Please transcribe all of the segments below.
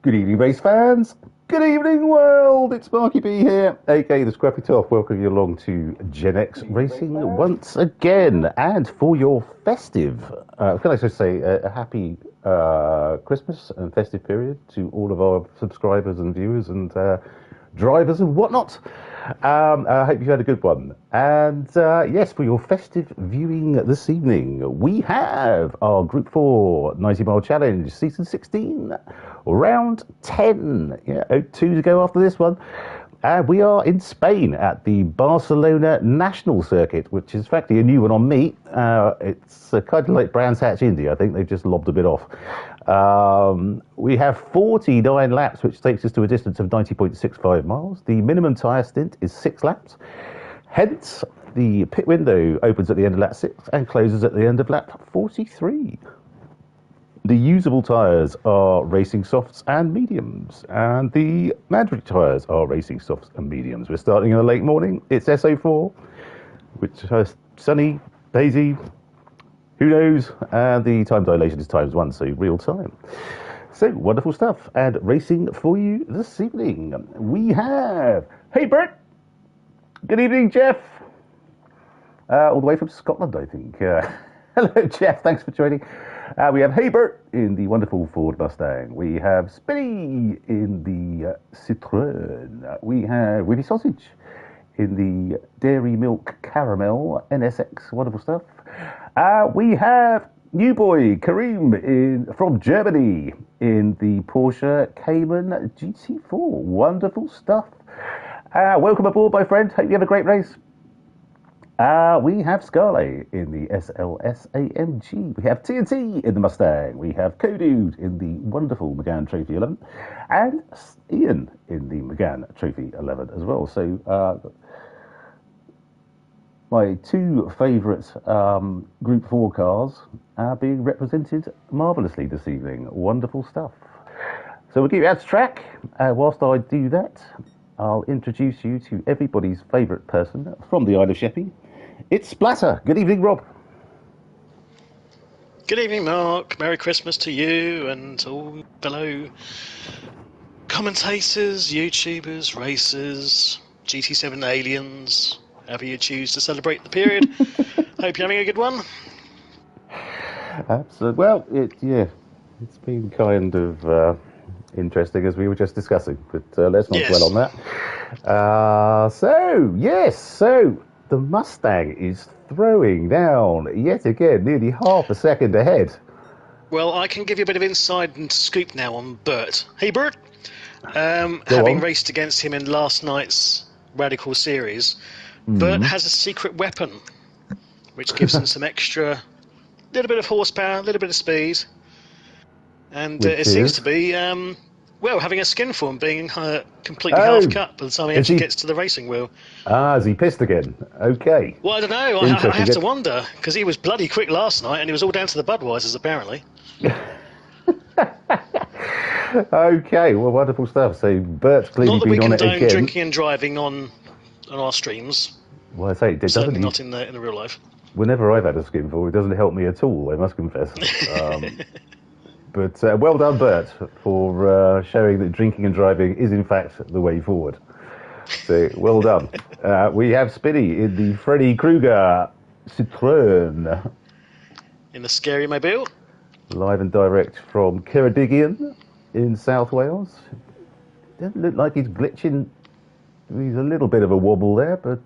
Good evening, race fans. Good evening, world. It's Marky B here, aka the Scruffy Toff. Welcome you along to Gen X Racing once again, and for your festive, can I just say a happy Christmas and festive period to all of our subscribers and viewers and drivers and whatnot. I hope you had a good one. And yes, for your festive viewing this evening, we have our Group 4 90-mile challenge, season 16, round 10. Yeah, 2 to go after this one. We are in Spain at the Barcelona National Circuit, which is actually a new one on me. It's kind of like Brands Hatch Indy. I think they've just lobbed a bit off. We have 49 laps, which takes us to a distance of 90.65 miles. The minimum tyre stint is 6 laps. Hence, the pit window opens at the end of lap 6 and closes at the end of lap 43. The usable tyres are racing softs and mediums, and the mandatory tyres are racing softs and mediums. We're starting in the late morning. It's SO4, which has sunny, hazy, who knows, and the time dilation is ×1, so real time. So, wonderful stuff, and racing for you this evening. We have, hey Bert, good evening Jeff, all the way from Scotland I think. Hello Jeff, thanks for joining. We have Haybert in the wonderful Ford Mustang. We have Spinny in the Citroën. We have Willy Sausage in the Dairy Milk Caramel NSX. Wonderful stuff. We have New Boy Kareem from Germany in the Porsche Cayman GT4. Wonderful stuff. Welcome aboard, my friend. Hope you have a great race. We have Scarlet in the SLS AMG. We have TNT in the Mustang. We have Kodude in the wonderful Megane Trophy 11. And Ian in the Megane Trophy 11 as well. So, my two favourite Group 4 cars are being represented marvellously this evening. Wonderful stuff. So we'll get you out to track. Whilst I do that, I'll introduce you to everybody's favourite person from the Isle of Sheppey. It's Splatter. Good evening, Rob. Good evening, Mark. Merry Christmas to you and all fellow commentators, YouTubers, racers, GT7 aliens, however you choose to celebrate the period. Hope you're having a good one. Absolutely. Well, it's been kind of interesting as we were just discussing, but let's not dwell on that. So the Mustang is throwing down yet again, nearly half a second ahead. Well, I can give you a bit of inside and scoop now on Bert. Hey, Bert. Having raced against him in last night's Radical Series, Bert has a secret weapon, which gives him some extra, little bit of horsepower, a little bit of speed, and it seems to be, having a skin form, being completely half cut by the time he actually gets to the racing wheel. Is he pissed again? Okay. Well, I don't know. I have to wonder, because he was bloody quick last night, and he was all down to the Budweisers, apparently. Okay, well, wonderful stuff. So Bert's clearly been on it again. Not that we condone drinking and driving on our streams. Well, I say, certainly not in the real life. Whenever I've had a skin form, it doesn't help me at all, I must confess. But well done, Bert, for showing that drinking and driving is in fact the way forward. So well done. We have Spinny in the Freddy Krueger Citroën. In the Scary Mobile. Live and direct from Ceredigion in South Wales. Doesn't look like he's glitching. He's a little bit of a wobble there, but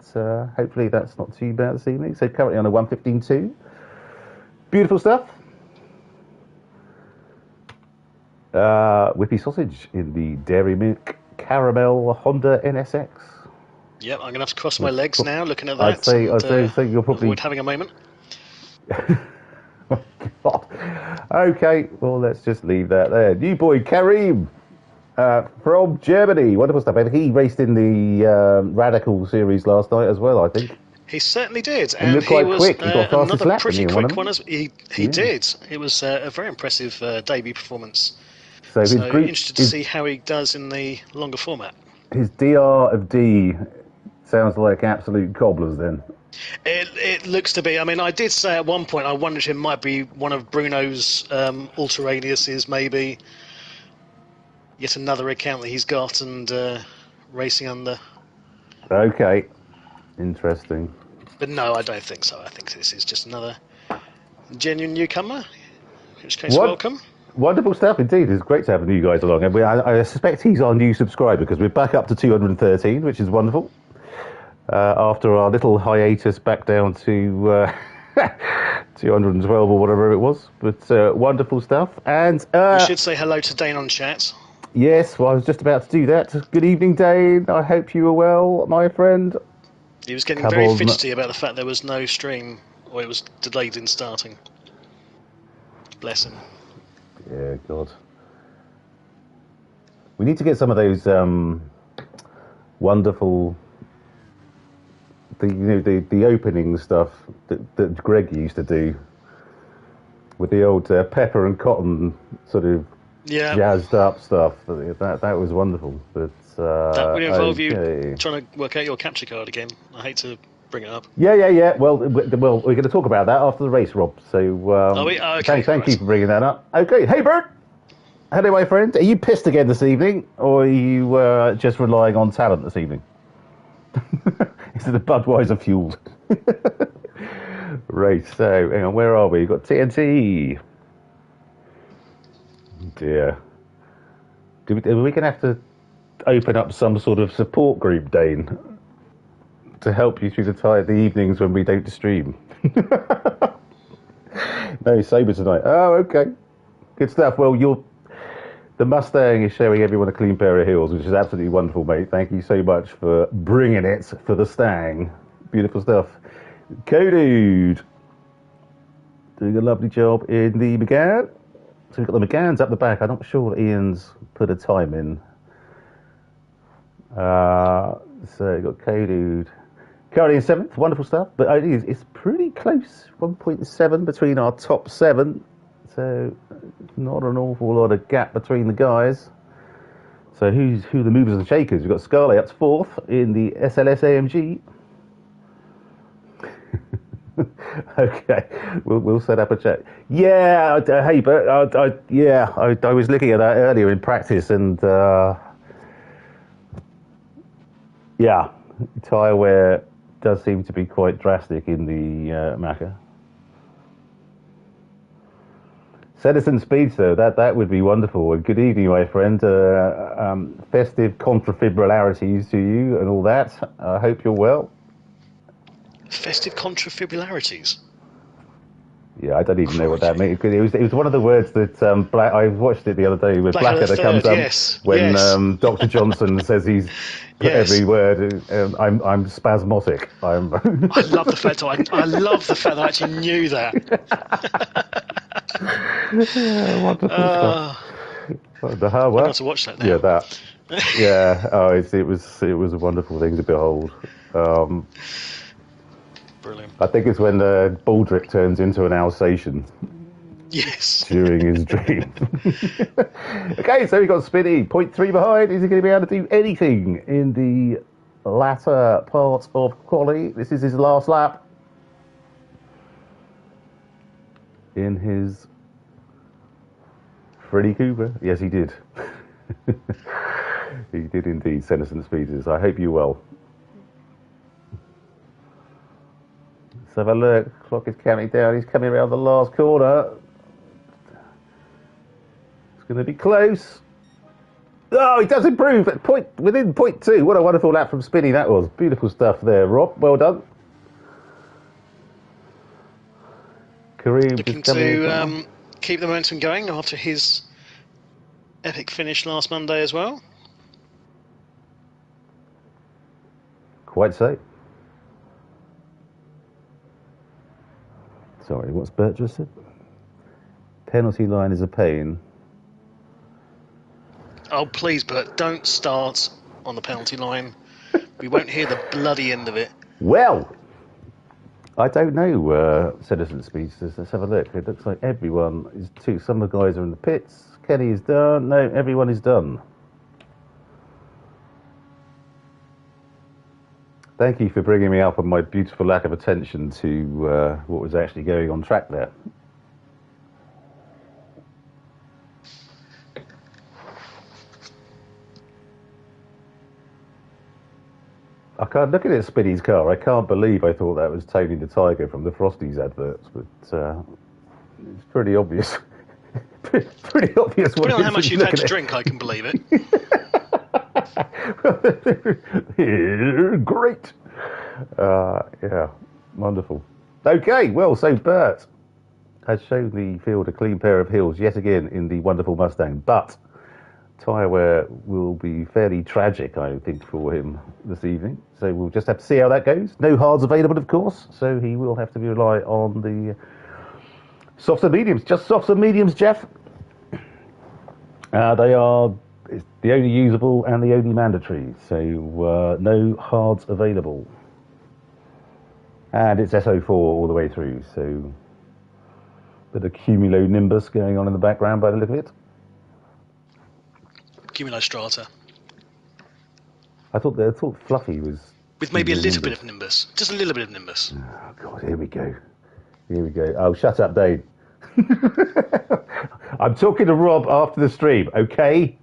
hopefully that's not too bad this evening. So currently on a 115.2. Beautiful stuff. Whippy Sausage in the Dairy Milk Caramel Honda NSX. Yep, I'm going to have to cross my legs now looking at that. I'd say you're probably... avoid having a moment. Oh, God. Okay, well, let's just leave that there. New boy Kareem from Germany. Wonderful stuff. He raced in the Radical Series last night as well, I think. He certainly did. He looked quite quick. He got fastest another lap, pretty quick one. He Yeah. did. It was a very impressive debut performance. So interested to see how he does in the longer format. His DR of D sounds like absolute cobblers then. It looks to be. I mean, I did say at one point I wondered if it might be one of Bruno's Ultra Radiuses, maybe. yet another account that he's got and racing under. Okay, interesting. But no, I don't think so. I think this is just another genuine newcomer. In which case, welcome. Wonderful stuff indeed. It's great to have the new guys along. And I suspect he's our new subscriber because we're back up to 213, which is wonderful. After our little hiatus back down to 212 or whatever it was. But wonderful stuff. And we should say hello to Dane on chat. Yes, well, I was just about to do that. Good evening, Dane. I hope you are well, my friend. He was getting very fidgety about the fact there was no stream, or it was delayed in starting. Bless him. Yeah, God. We need to get some of those wonderful, the opening stuff that Greg used to do with the old pepper and cotton sort of jazzed up stuff. That was wonderful. But that would involve you trying to work out your capture card again. I hate to bring it up. Yeah. Well, we're going to talk about that after the race, Rob. So okay, thank you for bringing that up. Okay, hey Bert. Hello, my friend. Are you pissed again this evening, or are you just relying on talent this evening? Is it the Budweiser fueled? Right, so hang on, where are we? You've got TNT. Dear. Are we going to have to open up some sort of support group, Dane, to help you through the evenings when we don't stream? No, Sabre tonight. Oh, okay. Good stuff. Well, the Mustang is showing everyone a clean pair of heels, which is absolutely wonderful, mate. Thank you so much for bringing it for the Stang. Beautiful stuff. Codude doing a lovely job in the McGann. So we've got the McGanns up the back. I'm not sure that Ian's put a time in. So we've got Codude currently in 7th. Wonderful stuff. But it's pretty close. 1.7 between our top 7. So not an awful lot of gap between the guys. So who are the movers and shakers? We've got Scarlett up to 4th in the SLS AMG. Okay, we'll set up a chat. Yeah, hey, but I was looking at that earlier in practice, and tyre wear does seem to be quite drastic in the Macca. Citizen Speedster, that would be wonderful. And good evening, my friend. Festive contrafibrillarities to you and all that. I hope you're well. Festive contrafibrillarities? Yeah, I don't even know what that means. It was one of the words that I watched it the other day with Blackadder comes up when Dr. Johnson says he's put every word. I'm spasmodic. I love the fact that I actually knew that. Yeah, wonderful stuff. I want to watch that now. Yeah, that. Yeah. Oh, it was a wonderful thing to behold. Brilliant. I think it's when Baldrick turns into an Alsatian. Yes. During his dream. Okay, so we've got Spinny, 0.3 behind. Is he going to be able to do anything in the latter part of quali? This is his last lap. In his Freddy Cooper. Yes, he did. He did indeed, Seneson Speeders. I hope you're well. Let's have a look. Clock is counting down. He's coming around the last corner. It's going to be close. Oh, he does improve within 0.2. What a wonderful lap from Spinny that was. Beautiful stuff there, Rob. Well done. Kareem looking to keep the momentum going after his epic finish last Monday as well. Quite so. Sorry, what's Bert just said? Penalty line is a pain. Oh, please, Bert, don't start on the penalty line. We won't hear the bloody end of it. Well, I don't know, Citizen Speedsters. Let's have a look. It looks like everyone is too. Some of the guys are in the pits. Kenny is done. No, everyone is done. Thank you for bringing me up on my beautiful lack of attention to what was actually going on track there. can't look at Spinny's car. I can't believe I thought that was Tony the Tiger from the Frosties adverts, but it's pretty obvious. pretty obvious. Depending on how much you've had to drink, I can believe it. Great. Yeah, wonderful. Okay, well, so Bert has shown the field a clean pair of heels yet again in the wonderful Mustang, but tyre wear will be fairly tragic, I think, for him this evening. So we'll just have to see how that goes. No hards available, of course, so he will have to rely on the softs and mediums. Just softs and mediums, Jeff. They are the only usable and the only mandatory, so no hards available. And it's SO4 all the way through, so bit of cumulonimbus going on in the background by the look of it. Cumulostrata. I thought Fluffy was... With maybe a little bit of nimbus. Just a little bit of nimbus. Oh, God, here we go. Oh, shut up, Dave. I'm talking to Rob after the stream, okay?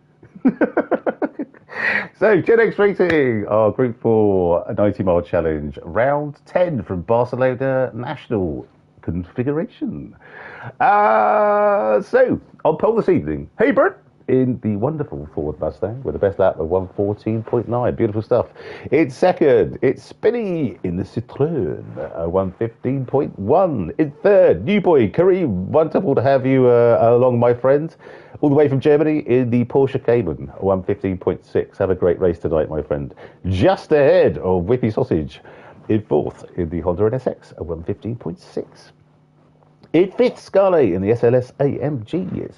So, Gen X Racing, our Group 4 90-mile challenge, round 10 from Barcelona National configuration. So, on pole this evening, hey, Bert, in the wonderful Ford Mustang with the best lap of 1:14.9. Beautiful stuff. In second, it's Spinny in the Citroën, 1:15.1. In third, new boy Kareem. Wonderful to have you along, my friend. All the way from Germany in the Porsche Cayman, 1:15.6. Have a great race tonight, my friend. Just ahead of Whippy Sausage in fourth in the Honda NSX, 1:15.6. In fifth, Scarlet in the SLS AMG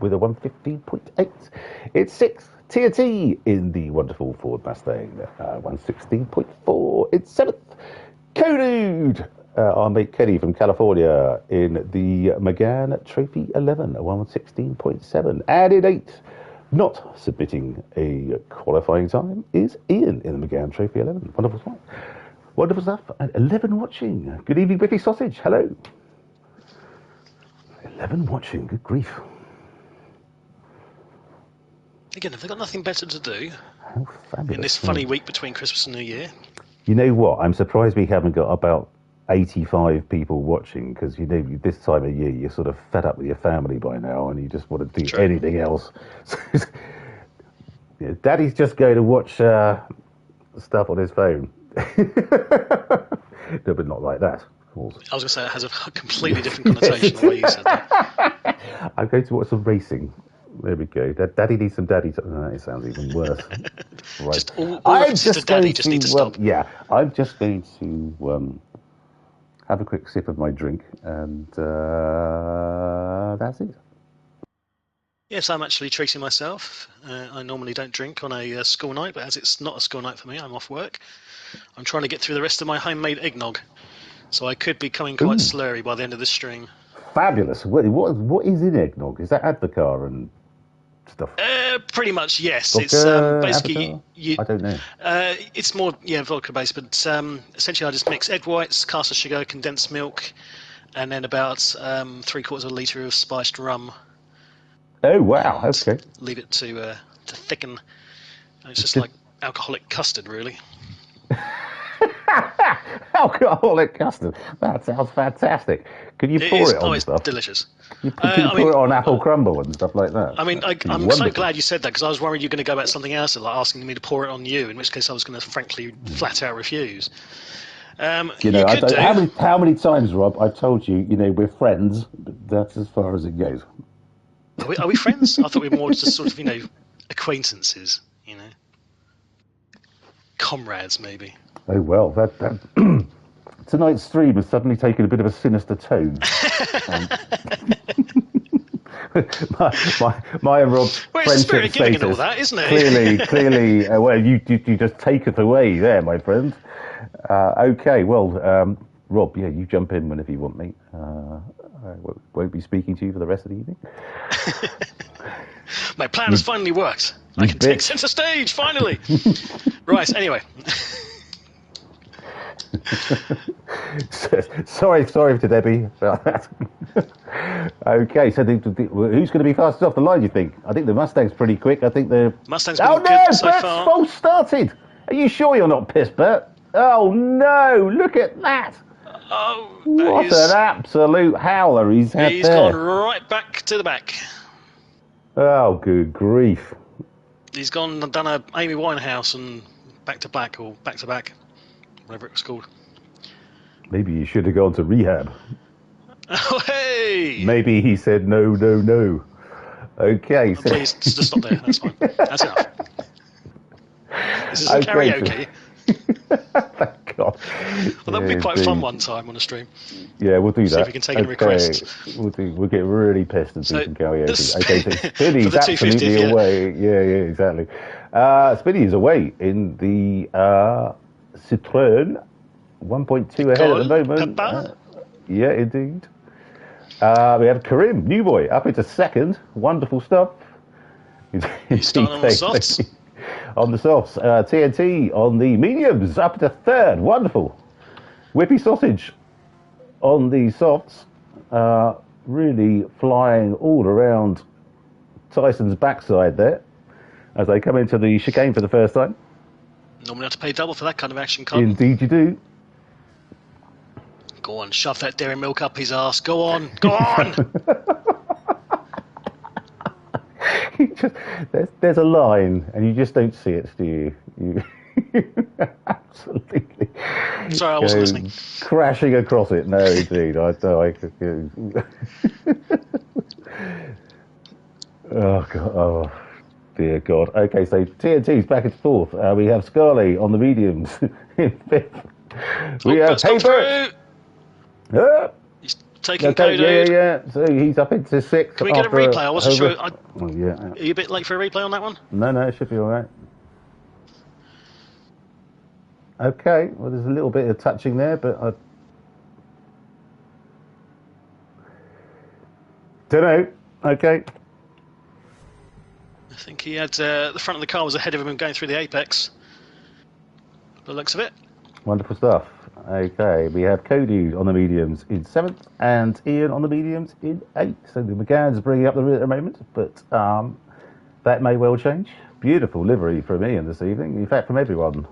with a 1:15.8. It's sixth, TNT in the wonderful Ford Mustang, 1:16.4. It's seventh, Kodude, our mate Kenny from California in the Megane Trophy 11, 1:16.7. And in eighth, not submitting a qualifying time, is Ian in the Megane Trophy 11. Wonderful stuff. Wonderful stuff. And 11 watching. Good evening, Biffy Sausage. Hello. 11 watching, good grief. Again, have they got nothing better to do How fabulous. in this funny week between Christmas and New Year? You know what? I'm surprised we haven't got about 85 people watching, because, you know, this time of year, you're sort of fed up with your family by now and you just want to do anything else. Yeah, Daddy's just going to watch stuff on his phone. No, but not like that. I was going to say it has a completely different connotation the way you said that. I'm going to watch some racing. There we go. Daddy needs some daddy. It sounds even worse. Right. Just all references to daddy just need to stop. Yeah, I'm just going to have a quick sip of my drink, and that's it. Yes, I'm actually treating myself. I normally don't drink on a school night, but as it's not a school night for me, I'm off work. I'm trying to get through the rest of my homemade eggnog. So I could be coming quite slurry by the end of this stream. Fabulous. What is in eggnog? Is that Advocar and stuff? Pretty much, yes. Vodka, It's basically I don't know. It's more vodka based, but essentially I just mix egg whites, caster sugar, condensed milk, and then about 3/4 of a litre of spiced rum. Oh wow! Okay. Leave it to thicken. It's just like alcoholic custard, really. Alcoholic custard. That sounds fantastic. Can you pour it on stuff? It's delicious. Can you pour it on apple crumble and stuff like that? I mean, I'm so glad you said that, because I was worried you were going to go about something else, like asking me to pour it on you, in which case I was going to frankly flat out refuse. How many times, Rob, I've told you, we're friends, but that's as far as it goes. Are we friends? I thought we were more just sort of, acquaintances, comrades, maybe. Oh, well, that tonight's stream has suddenly taken a bit of a sinister tone. my and Rob's friendship giving status and all that, isn't it? Clearly, well, you just take it away there, my friend. Okay, well, Rob, yeah, you jump in whenever you want me. I won't be speaking to you for the rest of the evening. My plan has finally worked. I can take center stage, finally. Right, anyway. sorry to Debbie about that. Okay, so who's going to be fastest off the line, you think? I think the Mustang's pretty quick. I think the Mustang's been good so far. False started. Are you sure you're not pissed, Bert? Oh no! Look at that! Oh, What an absolute howler he's had he's there. gone right back to the back. Oh, good grief. He's gone and done a Amy Winehouse and back to black, or back to back, whatever it was called. Maybe he should have gone to rehab. Oh, hey! Maybe he said no, no, no. Okay. So... Please, just stop there. That's fine. That's enough. This isn't karaoke. Thank God. Well, that would be quite fun one time on a stream. Yeah, we'll do that. See if we can take any requests. We'll get really pissed and do some karaoke. Okay, so Spinny's absolutely away. Yeah, exactly. Spinny is away in the Citroën, 1.2 ahead at the moment. Yeah, indeed. We have Karim, new boy, up into second. Wonderful stuff. He's starting on the softs. On the softs. TNT on the mediums, up to third. Wonderful. Whippy Sausage on the softs. Really flying all around Tyson's backside there as they come into the chicane for the first time. Normally have to pay double for that kind of action, Con. Indeed you do. Go on, shove that dairy milk up his arse. Go on, go on! There's a line, and you just don't see it, do you? Absolutely. Sorry, I wasn't listening. Crashing across it. No, indeed. Oh, God. Oh, dear God. Okay, so TNT's back and forth. We have Scarlett on the mediums in fifth. We have Paper. He's taking Kodo. Yeah. So he's up into sixth. Can we get a replay? I wasn't sure. Yeah. Are you a bit late for a replay on that one? No, it should be all right. Okay, well, there's a little bit of touching there, but I don't know. Okay. I think he had the front of the car was ahead of him going through the apex. By the looks of it. Wonderful stuff. Okay, we have Cody on the mediums in seventh and Ian on the mediums in eighth. So the McGann's bringing up the rear at the moment, but that may well change. Beautiful livery from Ian this evening. In fact, from everyone.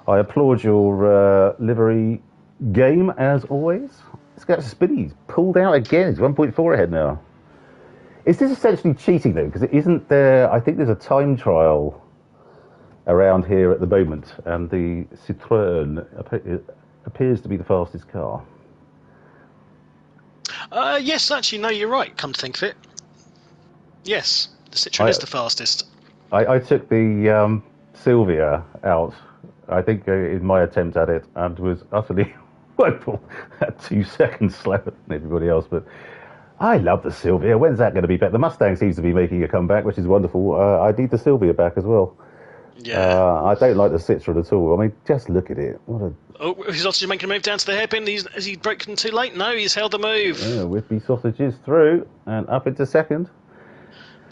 I applaud your livery game, as always. Let's go to Spinny's. Pulled out again. It's 1.4 ahead now. Is this essentially cheating, though? Because it isn't there... I think there's a time trial around here at the moment, and the Citroën appears to be the fastest car. Yes, actually, no, you're right, come to think of it. Yes, the Citroën is the fastest. I took the Sylvia out, I think, in my attempt at it, and was utterly woeful at 2 seconds slower than everybody else. But I love the Sylvia. When's that going to be back? The Mustang seems to be making a comeback, which is wonderful. I need the Sylvia back as well. Yeah. I don't like the Citroën at all. I mean, just look at it. Oh, he's also making a move down to the hairpin. Has he broken too late? No, he's held the move. Yeah, Whippy Sausages through and up into second.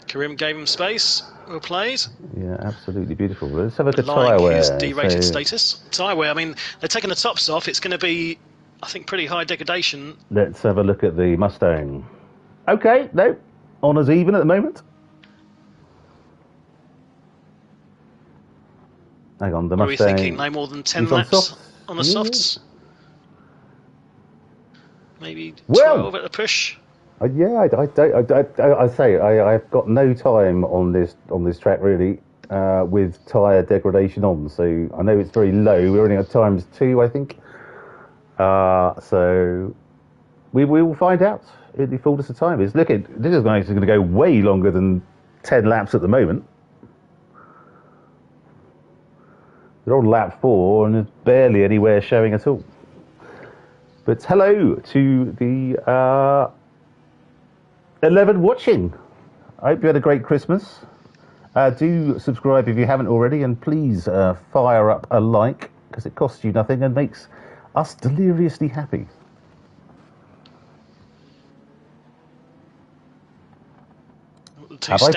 Karim gave him space. Well played. Yeah, absolutely beautiful. Let's have a look at tyre wear. His derated status. Tyre wear, I mean, they're taking the tops off. It's going to be, I think, pretty high degradation. Let's have a look at the Mustang. Okay, no. Honours even at the moment. Hang on, the Mustang. Mustang. What are we thinking? No more than 10 laps on the softs? Maybe 12 at the push? Yeah, I've got no time on this track really with tyre degradation on, so I know it's very low. We're only at ×2, I think. So we will find out in the fullness of time. This is going to go way longer than 10 laps at the moment. They're on lap 4 and there's barely anywhere showing at all. But hello to the 11 watching. I hope you had a great Christmas. Do subscribe if you haven't already, and please fire up a like, because it costs you nothing and makes us deliriously happy. Have I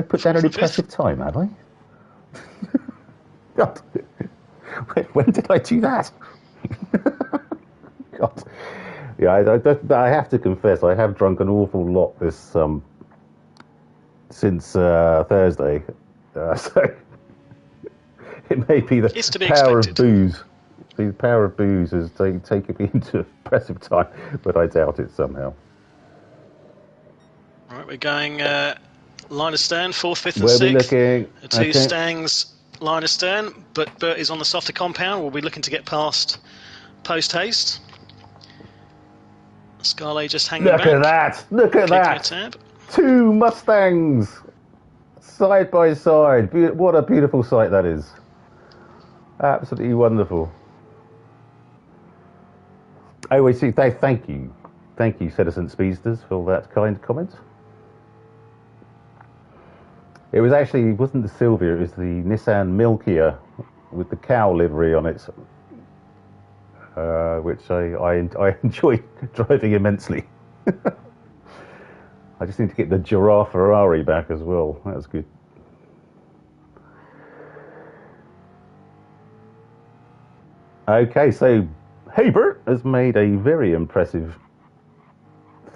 put down an impressive time, have I? God. When did I do that? God. Yeah, I have to confess, I have drunk an awful lot this since Thursday. So It may be the It's to be power of expected. booze. The power of booze has taken me into impressive time, but I doubt it somehow. Right, we're going line astern, 4th, 5th, and Where are we 6th. looking? The two Stangs line astern, but Bert is on the softer compound. We'll be looking to get past post haste. Scarlet just hanging Look back. at that! Look at Keeping a that! tab. 2 Mustangs side by side. What a beautiful sight that is. Absolutely wonderful. I always see. Thank you, Citizen Speedsters, for that kind comment. It wasn't the Silvia, it was the Nissan Milkia with the cow livery on it, which I enjoy driving immensely. I just need to get the Giraffe Ferrari back as well. That was good. Okay, so Hebert has made a very impressive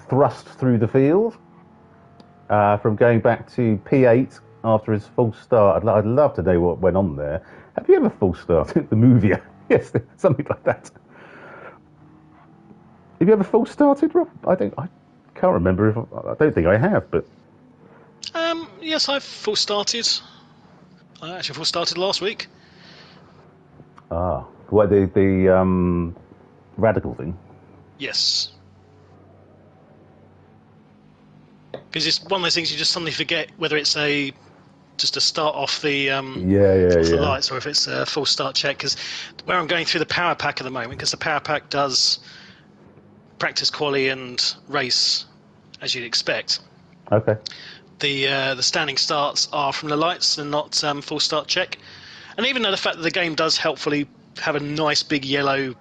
thrust through the field from going back to P8 after his false start. I'd love to know what went on there. Have you ever false started the movie? Yes, something like that. Have you ever false started, Rob? I can't remember. I don't think I have, but Yes, I've full started. I actually full started last week. what the radical thing? Yes. Because it's one of those things you just suddenly forget whether it's just to start off the the lights, or if it's a full start check. Because where I'm going through the power pack at the moment, because the power pack does practice, quali, and race as you'd expect. Okay. The standing starts are from the lights and not full start check. And even though the fact that the game does helpfully have a nice big yellow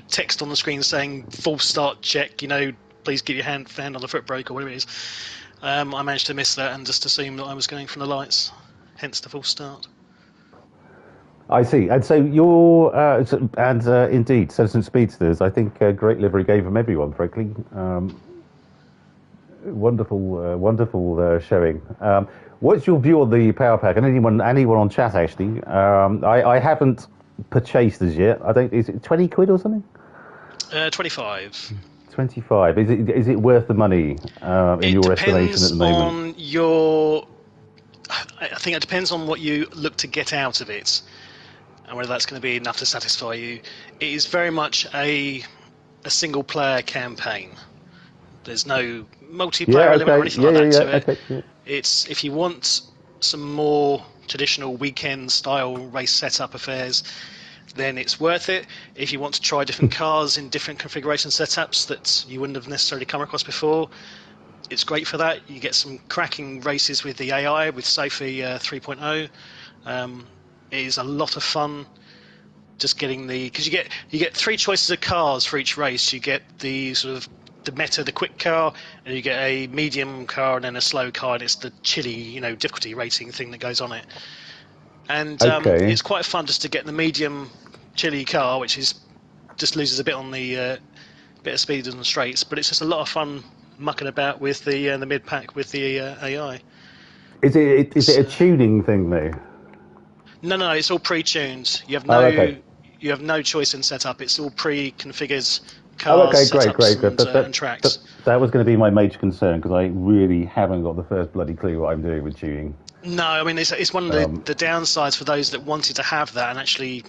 text on the screen saying full start check, please keep your hand on the foot brake or whatever it is, I managed to miss that and just assume that I was going from the lights, hence the full start. I see. And so indeed, Citizen Speedsters, I think Great Livery gave them everyone, frankly. Wonderful showing. What's your view on the power pack? And anyone on chat, actually. I haven't purchased as yet. Is it 20 quid or something? 25. 25. Is it worth the money in your estimation at the moment? I think it depends on what you look to get out of it, and whether that's going to be enough to satisfy you. It is very much a single-player campaign. There's no multiplayer element or anything like that to it. Okay, It's if you want some more traditional weekend-style race setup affairs, then it's worth it. If you want to try different cars in different configuration setups that you wouldn't have necessarily come across before, it's great for that. You get some cracking races with the AI, with Sophie 3.0. It is a lot of fun just getting because you get 3 choices of cars for each race. You get the sort of the meta, the quick car, and you get a medium car and then a slow car, and it's the chili, difficulty rating thing that goes on it. And it's quite fun just to get the medium chili car, which is just loses a bit on the bit of speed on the straights, but it's just a lot of fun mucking about with the mid pack with the AI. Is it a tuning thing though? No, it's all pre-tuned. You have you have no choice in setup. It's all pre-configured cars, setups, and tracks. That was going to be my major concern, because I really haven't got the first bloody clue what I'm doing with tuning. No, I mean it's one of the downsides for those that wanted to have that and actually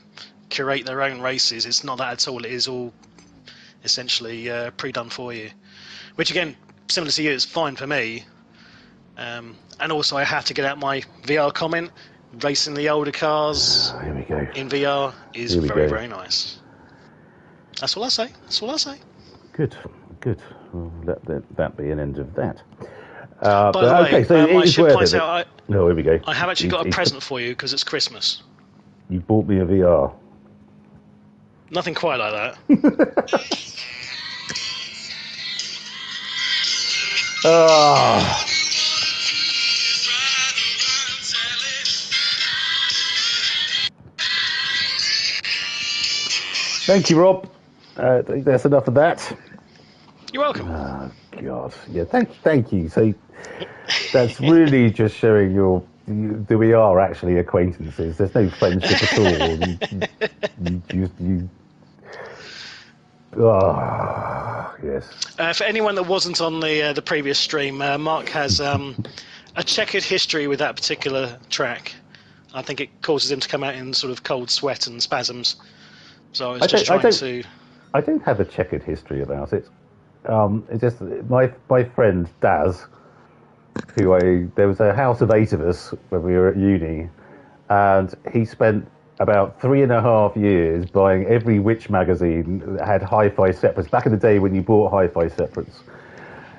curate their own races. It's not that at all. It is all essentially pre-done for you, which again, similar to you, is fine for me. And also I have to get out my VR comment. Racing the older cars here we go. in VR is very nice. That's all I say. Good. Well, let that be an end of that. By the way, so I should point out, here we go. I have actually got a present for you because it's Christmas. You bought me a VR. Nothing quite like that. Thank you, Rob. I think that's enough of that. You're welcome. Oh, God. Yeah, thank you. So that's really just showing your we are actually acquaintances. There's no friendship at all. Yes. For anyone that wasn't on the previous stream, Mark has a checkered history with that particular track. I think it causes him to come out in sort of cold sweat and spasms. So I was just trying to... I don't have a checkered history about it. It's just my friend Daz, there was a house of 8 of us when we were at uni, and he spent about 3.5 years buying every witch magazine that had hi-fi separates. Back in the day when you bought hi-fi separates,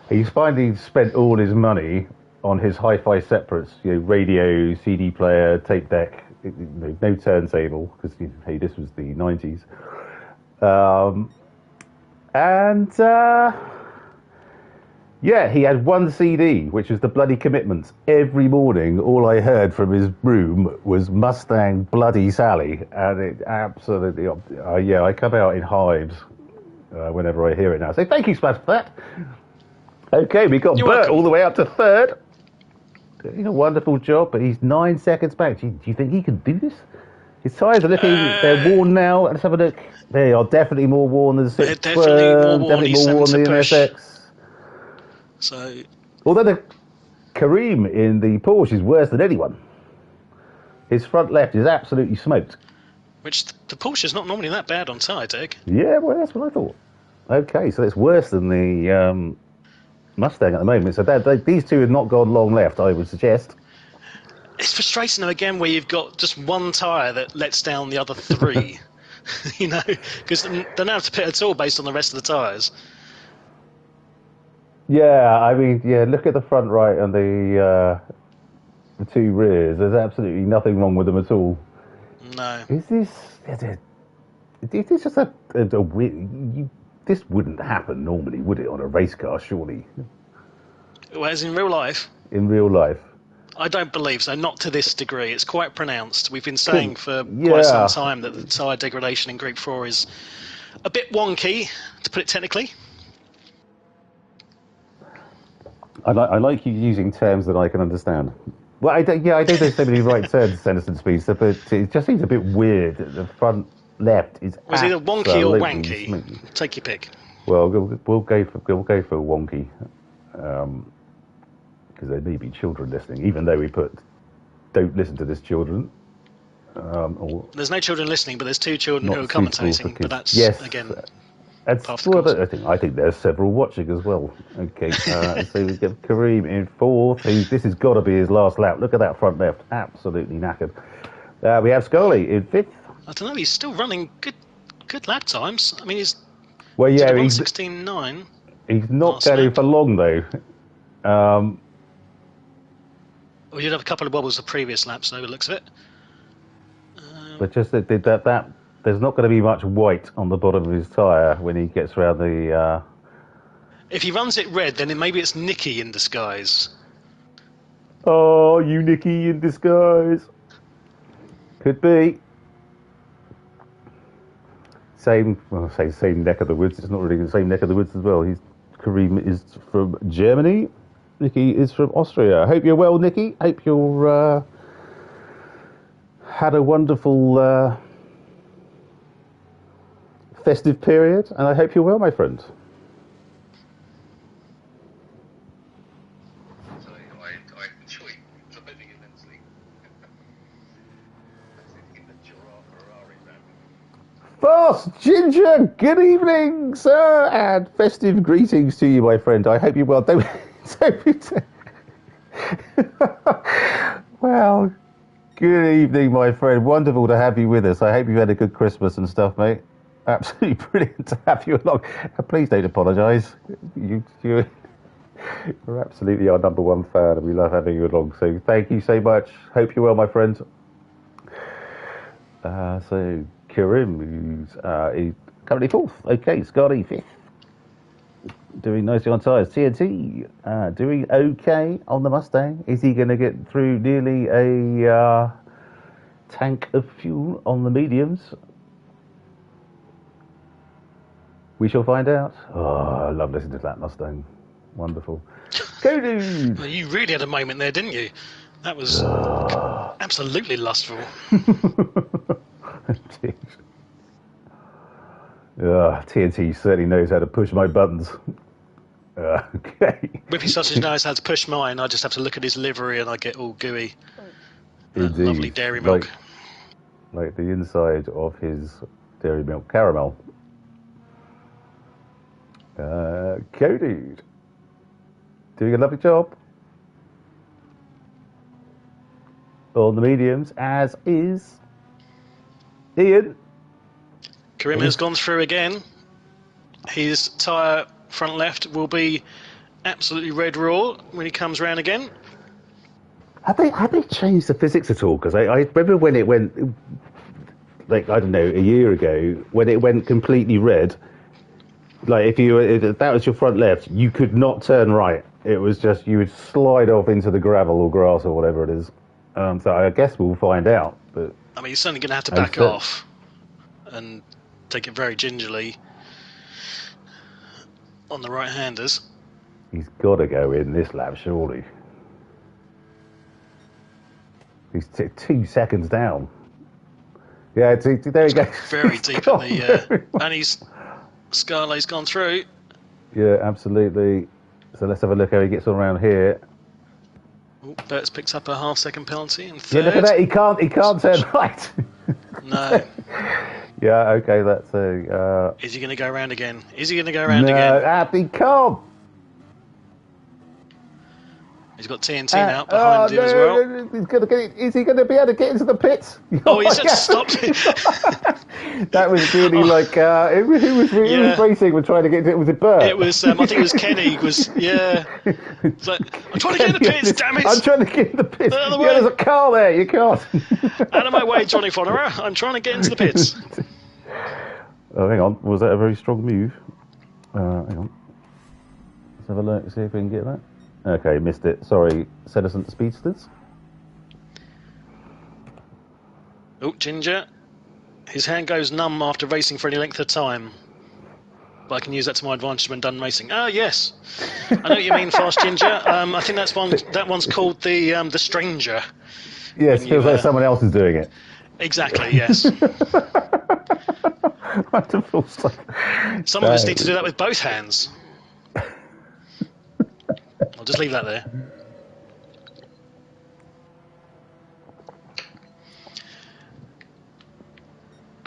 he's finally spent all his money on his hi-fi separates. Radio, CD player, tape deck, no turntable, because hey, this was the 90s. Yeah, he had one CD, which was the Bloody Commitments. Every morning, all I heard from his room was Mustang Bloody Sally, and it absolutely, I come out in hives whenever I hear it now. So thank you, Splatter, for that. Okay, we got Bert all the way up to 3rd. Doing a wonderful job, but he's 9 seconds back. Do you think he can do this? His tyres are looking, they're worn now. Let's have a look. They are definitely more worn than the 6. They're definitely more worn than the MSX. So, although the Kareem in the Porsche is worse than anyone. His front left is absolutely smoked. Which the Porsche is not normally that bad on tyre, Dick. Yeah, well, that's what I thought. Okay, so it's worse than the Mustang at the moment. So these two have not gone long left, I would suggest. It's frustrating though, again, where you've got just one tyre that lets down the other 3. Because they don't have to pit at all based on the rest of the tyres. Yeah, I mean, look at the front right and the 2 rears. There's absolutely nothing wrong with them at all. No. Is this just a weird... This wouldn't happen normally, would it, on a race car, surely? Whereas in real life? In real life. I don't believe so, not to this degree. It's quite pronounced. We've been saying for quite some time that the tyre degradation in Group 4 is a bit wonky, to put it technically. I like you using terms that I can understand. Well, I know there's so many right turns, Sanderson Speedster, but it just seems a bit weird that the front left is it's either wonky or wanky. Smooth. Take your pick. Well, we'll go for wonky, because there may be children listening, even though we put "don't listen to this, children." There's no children listening, but there's 2 children who are commentating. But that's again. I think there's several watching as well. Okay, so we get Kareem in 4th. This has got to be his last lap. Look at that front left, absolutely knackered. We have Scully in 5th. I don't know. He's still running good lap times. I mean, he's 1:16.9. He's not going for long though. We did have a couple of wobbles the previous laps, though. It looks of it. But just that there's not going to be much white on the bottom of his tyre when he gets around the... If he runs it red, then maybe it's Nicky in disguise. Oh, you Nicky in disguise. Could be. Same neck of the woods. It's not really the same neck of the woods as well. Kareem is from Germany. Nicky is from Austria. I hope you're well, Nicky. Hope you're had a wonderful... festive period, and I hope you're well, my friend. I enjoy driving immensely. Fast Ginger, good evening, sir, and festive greetings to you, my friend. I hope you're well. Well, good evening, my friend. Wonderful to have you with us. I hope you had a good Christmas and stuff, mate. Absolutely brilliant to have you along. Please don't apologise. You're absolutely our number 1 fan, and we love having you along. So thank you so much. Hope you're well, my friend. So Karim, who's currently 4th. Okay, Scotty 5th. Doing nicely on tyres. TNT doing okay on the Mustang. Is he going to get through nearly a tank of fuel on the mediums? We shall find out. Oh, I love listening to that Mustang. Wonderful. Go dude! Well, you really had a moment there, didn't you? That was absolutely lustful. TNT certainly knows how to push my buttons. Okay. Whippy Sausage knows how to push mine. I just have to look at his livery and I get all gooey. Indeed. Lovely dairy milk. Like the inside of his dairy milk caramel. Cody. Doing a lovely job. On the mediums, as is Ian. Karim has gone through again. His tyre front left will be absolutely red raw when he comes round again. Have they changed the physics at all? Because I remember when it went, like, I don't know, a year ago, when it went completely red. Like, if that was your front left, you could not turn right. It was just, you would slide off into the gravel or grass or whatever it is. So I guess we'll find out. But I mean, you're certainly going to have to back off and take it very gingerly on the right-handers. He's got to go in this lap, surely. He's 2 seconds down. Yeah, there he goes. Very deep at the... and Scarlet's gone through. Yeah, absolutely. So let's have a look how he gets on around here. Ooh, Bert's picks up a half-second penalty in third. Yeah, look at that. He can't turn right. No. Yeah, okay, that's a... Is he going to go around again? Is he going to go around again? No, he can't. He's got TNT now behind him as well. He's gonna get it. Is he going to be able to get into the pits? Oh, he's just stopped. That was really like... who was racing with trying to get into it? Was it Bert? It was, I think it was Kenny. It's like, I'm trying to get in the pits, damn it! I'm trying to get in the pits. Out of the way. There's a car there, you can't. Out of my way, Johnny Fonera. I'm trying to get into the pits. Oh, hang on. Was that a very strong move? Hang on. Let's have a look, see if we can get that. Okay, missed it. Sorry, Senescent Speedsters. Oh, Ginger. His hand goes numb after racing for any length of time. But I can use that to my advantage when done racing. Ah, yes. I know what you mean, Fast Ginger. I think that one's called the Stranger. Yes, feels like someone else is doing it. Exactly, yes. Wonderful stuff. Some of us need to do that with both hands. I'll just leave that there.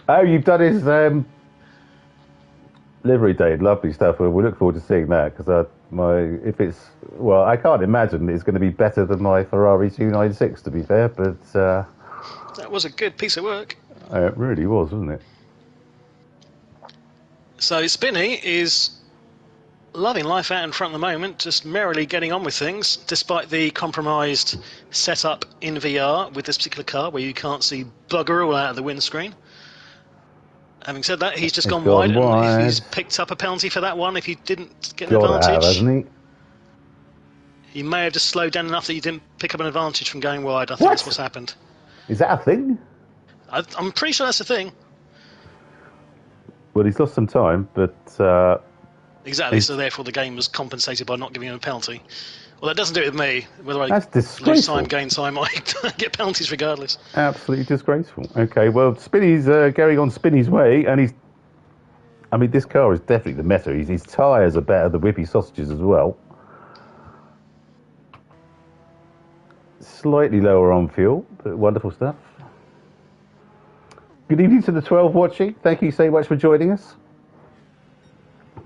Oh, you've done his livery day. Lovely stuff. We look forward to seeing that because I can't imagine it's going to be better than my Ferrari 296. To be fair, but that was a good piece of work. It really was, wasn't it? So Spinny is loving life out in front at the moment, just merrily getting on with things, despite the compromised setup in VR with this particular car where you can't see bugger all out of the windscreen. Having said that, he's just gone wide, and he's picked up a penalty for that one if he didn't get an advantage. Hasn't he may have just slowed down enough that he didn't pick up an advantage from going wide. I think that's what's happened. Is that a thing? I'm pretty sure that's a thing. Well, he's lost some time, but... Exactly, so therefore the game was compensated by not giving him a penalty. Well, that doesn't do it with me. Whether I lose time, gain time, I get penalties regardless. Absolutely disgraceful. Okay, well, Spinny's going on Spinny's way, and this car is definitely the meta. His tyres are better than Whippy Sausages as well. Slightly lower on fuel, but wonderful stuff. Good evening to the 12 watching. Thank you so much for joining us.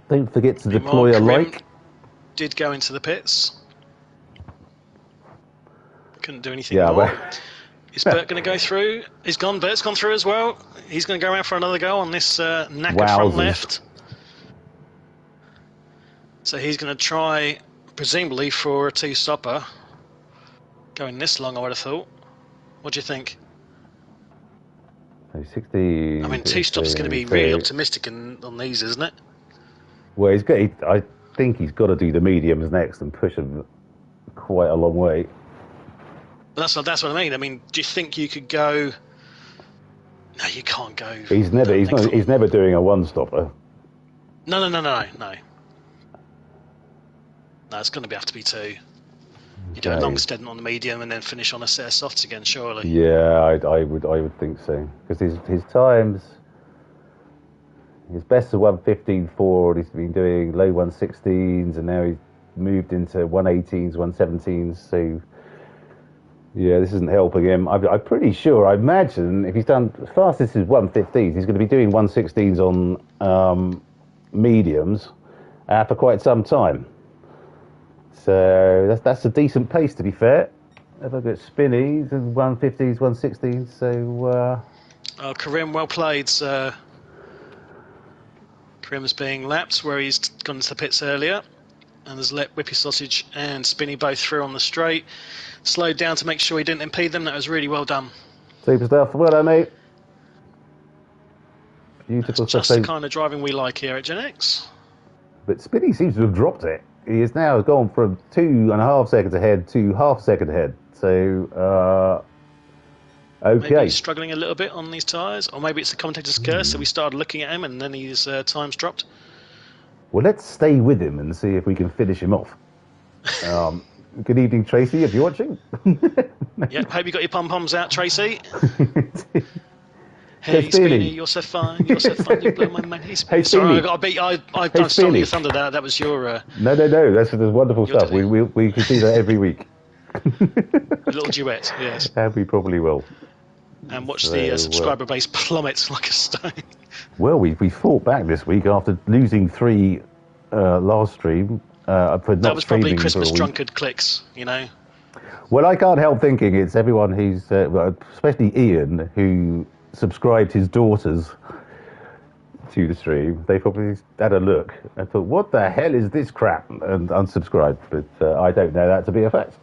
Don't forget to deploy a like. Did go into the pits. Couldn't do anything more. Is Bert going to go through? Bert's gone through as well. He's going to go out for another go on this knacker front left. So he's going to try, presumably, for a two-stopper. Going this long, I would have thought. What do you think? 60. I mean, two-stop's is going to be really optimistic on these, isn't it? Well, I think he's got to do the mediums next and push them quite a long way. That's what I mean. I mean, do you think you could go? No, you can't go. He's never doing a one-stopper. No. No, it's going to have to be two. You do a long stint on the medium and then finish on a set of softs again, surely. Yeah, I would think so, because his times, his best are 1:15.4. He's been doing low 1:16s, and now he's moved into 1:18s, 1:17s. So yeah, this isn't helping him. I'm pretty sure. I imagine if he's done fastest is 1:15s, he's going to be doing 1:16s on mediums for quite some time. So that's a decent pace, to be fair. If I get spinnies and 1:15s, 1:16s, so. Karim, well played. Karim's being lapped where he's gone to the pits earlier, and has let Whippy Sausage and Spinny both through on the straight. Slowed down to make sure he didn't impede them. That was really well done. Super stuff. Well done, mate. Beautiful stuff. Just the kind of driving we like here at Gen X. But Spinny seems to have dropped it. He has now gone from 2.5 seconds ahead to half a second ahead. So, okay. Maybe he's struggling a little bit on these tyres, or maybe it's the commentator's curse. So we started looking at him, and then his times dropped. Well, let's stay with him and see if we can finish him off. Good evening, Tracy, if you're watching. Yep, hope you got your pom-poms out, Tracy. Hey, Spinny, you're so fun. You're so fun. You blow my mind. Hey, Spinny. Sorry, I stole your thunder there. That was your... No. That's wonderful stuff. We can see that every week. A little duet, yes. And we probably will. And watch the subscriber base plummet like a stone. Well, we fought back this week after losing 3 last stream. For not that was probably streaming Christmas for a week. drunkard clicks, you know. Well, I can't help thinking it's everyone who's, especially Ian, who subscribed his daughters to the stream. They probably had a look and thought, what the hell is this crap? And unsubscribed. But I don't know that to be a fact.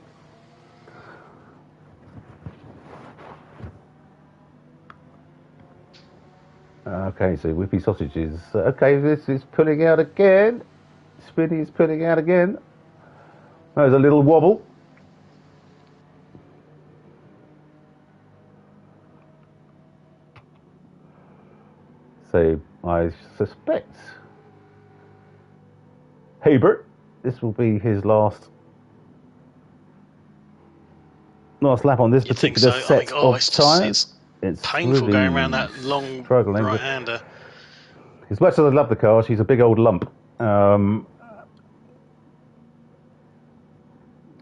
Okay, so Whippy Sausage is... okay, this is pulling out again. Spinny's pulling out again. There's a little wobble. So I suspect Hebert, this will be his last lap on this particular set of tyres. It's painful really going around that long right-hander. As much as I love the car, she's a big old lump.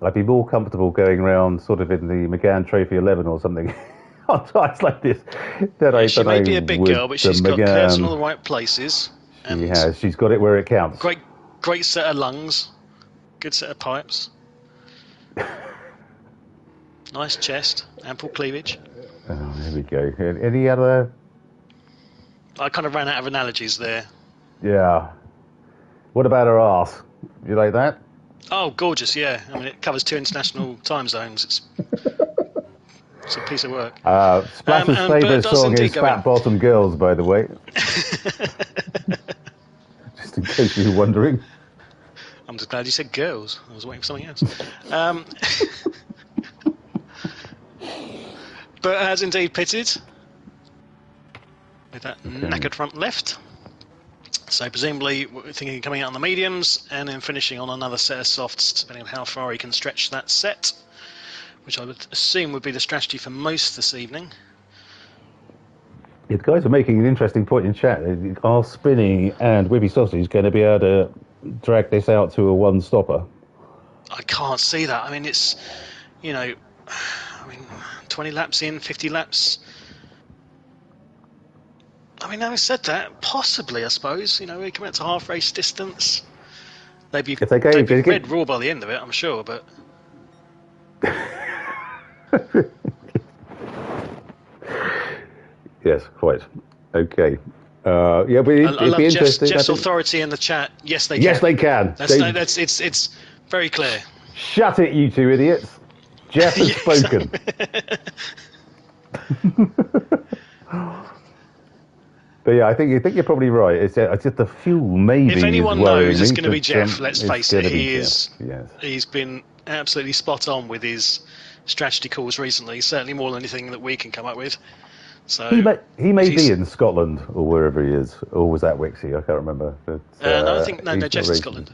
I'd be more comfortable going around sort of in the McGann Trophy 11 or something on tyres like this. She may be a big girl, but she's got curves in all the right places. She has. She's got it where it counts. Great set of lungs. Good set of pipes. Nice chest. Ample cleavage. Oh, there we go. Any other... I kind of ran out of analogies there. Yeah. What about her arse? You like that? Oh, gorgeous, yeah. I mean, it covers 2 international time zones. It's a piece of work. Splatter's favourite song is Fat Bottom Girls, by the way. Just in case you were wondering. I'm just glad you said girls. I was waiting for something else. But has indeed pitted with that knackered front left. So presumably we're thinking coming out on the mediums and then finishing on another set of softs, depending on how far he can stretch that set, which I would assume would be the strategy for most this evening. Yeah, the guys are making an interesting point in chat. Are Spinny and Whippy Sausage going to be able to drag this out to a one-stopper? I can't see that. I mean, it's, 20 laps in, 50 laps. I mean, having said that, possibly, I suppose. We come out to half race distance. They'd be red raw by the end of it, I'm sure, but... Yes, quite. Okay. But it'd be interesting. Jeff's authority in the chat. Yes, they can. Yes, they can. It's very clear. Shut it, you two idiots. Jeff has spoken. But yeah, I think you're probably right. It's just the fuel maybe. If anyone knows it's going to be Jeff, let's face it, he's been absolutely spot on with his strategy calls recently. Certainly more than anything that we can come up with. So he may be in Scotland or wherever he is, or was that Wixie? I can't remember. But, no, I think Jeff's in Scotland.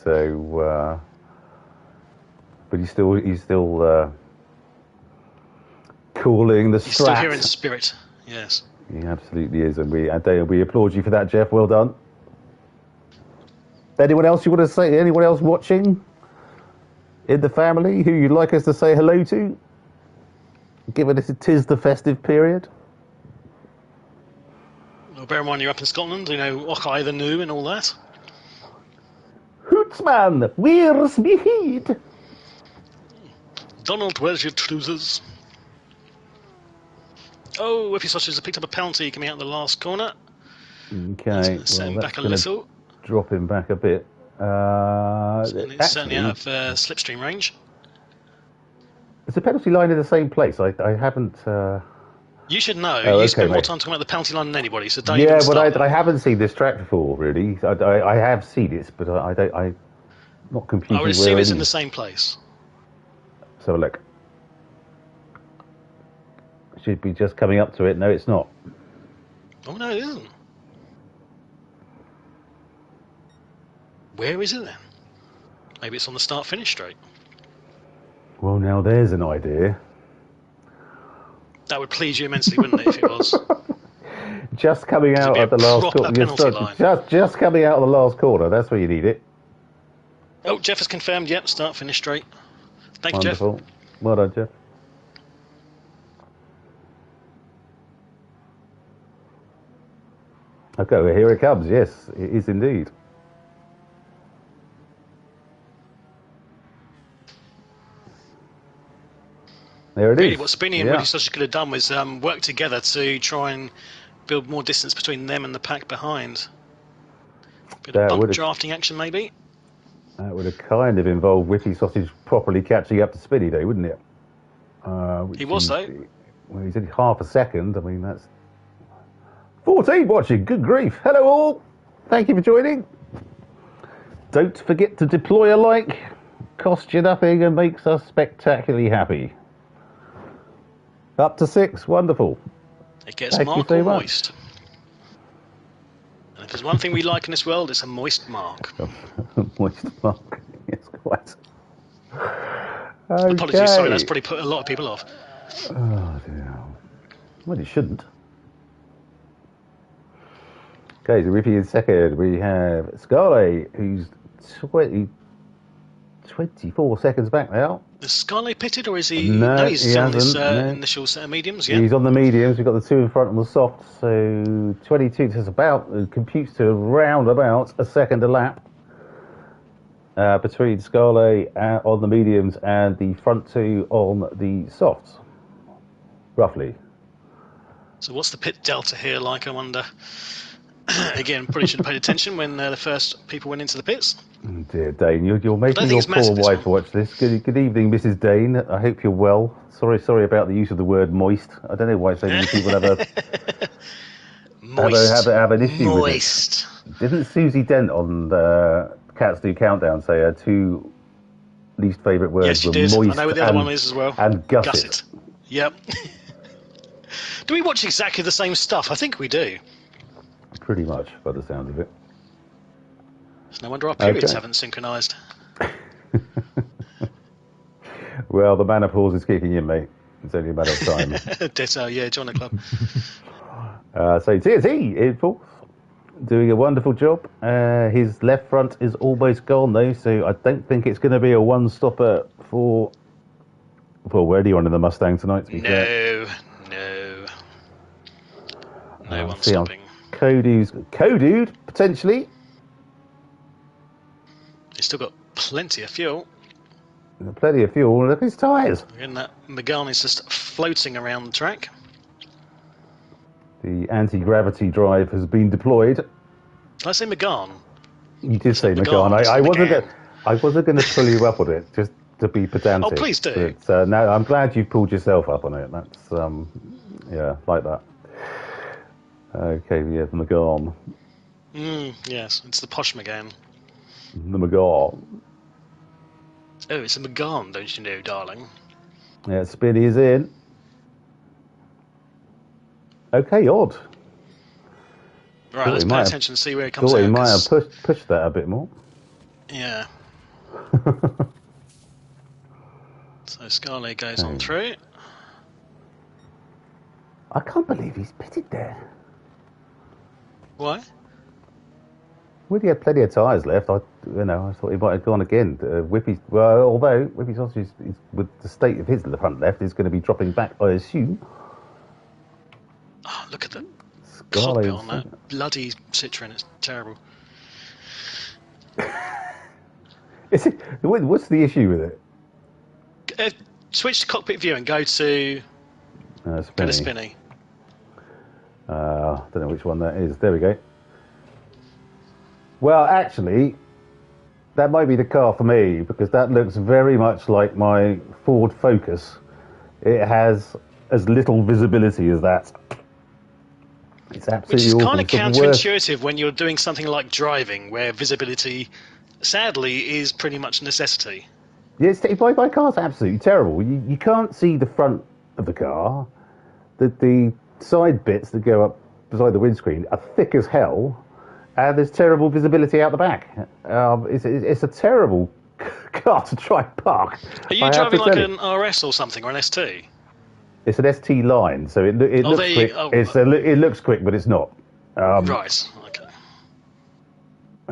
So, But he's still calling the He's still strat. here in spirit. Yes. He absolutely is, and we applaud you for that, Jeff. Well done. Anyone else you want to say? Anyone else watching in the family who you'd like us to say hello to? Given it is the festive period. Well, bear in mind you're up in Scotland, you know, Ochai the New and all that. Hootsman, where's me heat? Donald, where's your trousers? Oh, Whippy Sausage has picked up a penalty coming out of the last corner. Okay, Set him back a gonna little. Drop him back a bit. Certainly out of slipstream range. Is the penalty line in the same place? I haven't... You should know. Oh, you okay, spend more mate. time talking about the penalty line than anybody, so don't Yeah, even but start. I haven't seen this track before, really. I have seen it, but I'm not computing I would assume where it's it in the is. same place. So look. Should be just coming up to it. No, it's not. Oh, no, it isn't. Where is it then? Maybe it's on the start-finish straight. Well, now there's an idea. That would please you immensely, wouldn't it, if it was? Just coming out It'd at be the a last proper penalty line. Just coming out of the last corner. That's where you need it. Oh, Jeff has confirmed, yep, start-finish straight. Thank you, Jeff. Wonderful. Well done, Jeff. Okay, well, here it comes. Yes, it is indeed. There it Really, is. what Spinny and Willie Sausage could have done was work together to try and build more distance between them and the pack behind. Bit of bump drafting action, maybe? That would have kind of involved Whippy Sausage properly catching up to Spinny, though, wouldn't it? He was, though. Well, he's in half a second. I mean, that's... 14 watching. Good grief. Hello, all. Thank you for joining. Don't forget to deploy a like. Costs you nothing and makes us spectacularly happy. Up to 6. Wonderful. It gets mark or moist. And if there's one thing we like in this world, it's a moist mark. Moist mark. Yes, quite. Okay. Apologies, sorry, that's probably put a lot of people off. Oh, dear. Well, it shouldn't. Okay, so Rippy in second. We have Scarlet, who's 24 seconds back now. Is Scarlet pitted, or is he? No, he's on this initial set of mediums, yeah? He's on the mediums. We've got the 2 in front on the soft. So 22 to about, computes to around about a second a lap between Scarlet on the mediums and the front 2 on the softs, roughly. So what's the pit delta here like, I wonder? Again, probably should have paid attention when the first people went into the pits. Oh dear Dane, you're making your poor wife watch this. Good evening, Mrs. Dane. I hope you're well. Sorry about the use of the word moist. I don't know why so many people have an issue moist. With it. Didn't Susie Dent on the Cats Do Countdown say her 2 least favourite words were moist? I know what the other one is as well. And gusset. Yep. Do we watch exactly the same stuff? I think we do. Pretty much, by the sound of it. It's no wonder our periods haven't synchronised. Well, the menopause is kicking in, mate. It's only a matter of time. Ditto, yeah, join the club. So TNT in fourth, doing a wonderful job. His left front is almost gone, though, so I don't think it's going to be a one-stopper for anyone in the Mustang tonight. No one stopping. Kodude, potentially. He's still got plenty of fuel. Plenty of fuel. Look at his tyres. Again, that Megane is just floating around the track. The anti-gravity drive has been deployed. Did I say Megane? You did say Megane. I wasn't going to pull you up on it, just to be pedantic. Oh, please do. But, no, I'm glad you pulled yourself up on it. That's, like that. Okay, yeah, the Megane. Yes, it's the posh Megane. The Megane. Oh, it's a Megane, don't you know, darling? Yeah, Spinny is in. Okay, odd. Right, let's pay attention and see where it comes out. He might have pushed that a bit more. Yeah. So Scarlet goes on through. I can't believe he's pitted there. Why? Well, he had plenty of tyres left. I thought he might have gone again. Although Whippy Sausage is, with the state of his front left, is going to be dropping back, I assume. Oh, look at the Scarlet cockpit on that bloody Citroen. It's terrible. What's the issue with it? Switch to cockpit view and go to Spinny. I don't know which one that is. There we go. Well, actually, that might be the car for me because that looks very much like my Ford Focus. It has as little visibility as that. It's absolutely Which is awful. kind of counterintuitive when you're doing something like driving, where visibility, sadly, is pretty much a necessity. Yes, my car's absolutely terrible. You can't see the front of the car. The side bits that go up beside the windscreen are thick as hell. And there's terrible visibility out the back. It's a terrible car to try and park. Are you driving like an RS or something, or an ST? It's an ST line, so it looks quick. It looks quick, but it's not. Right. Okay.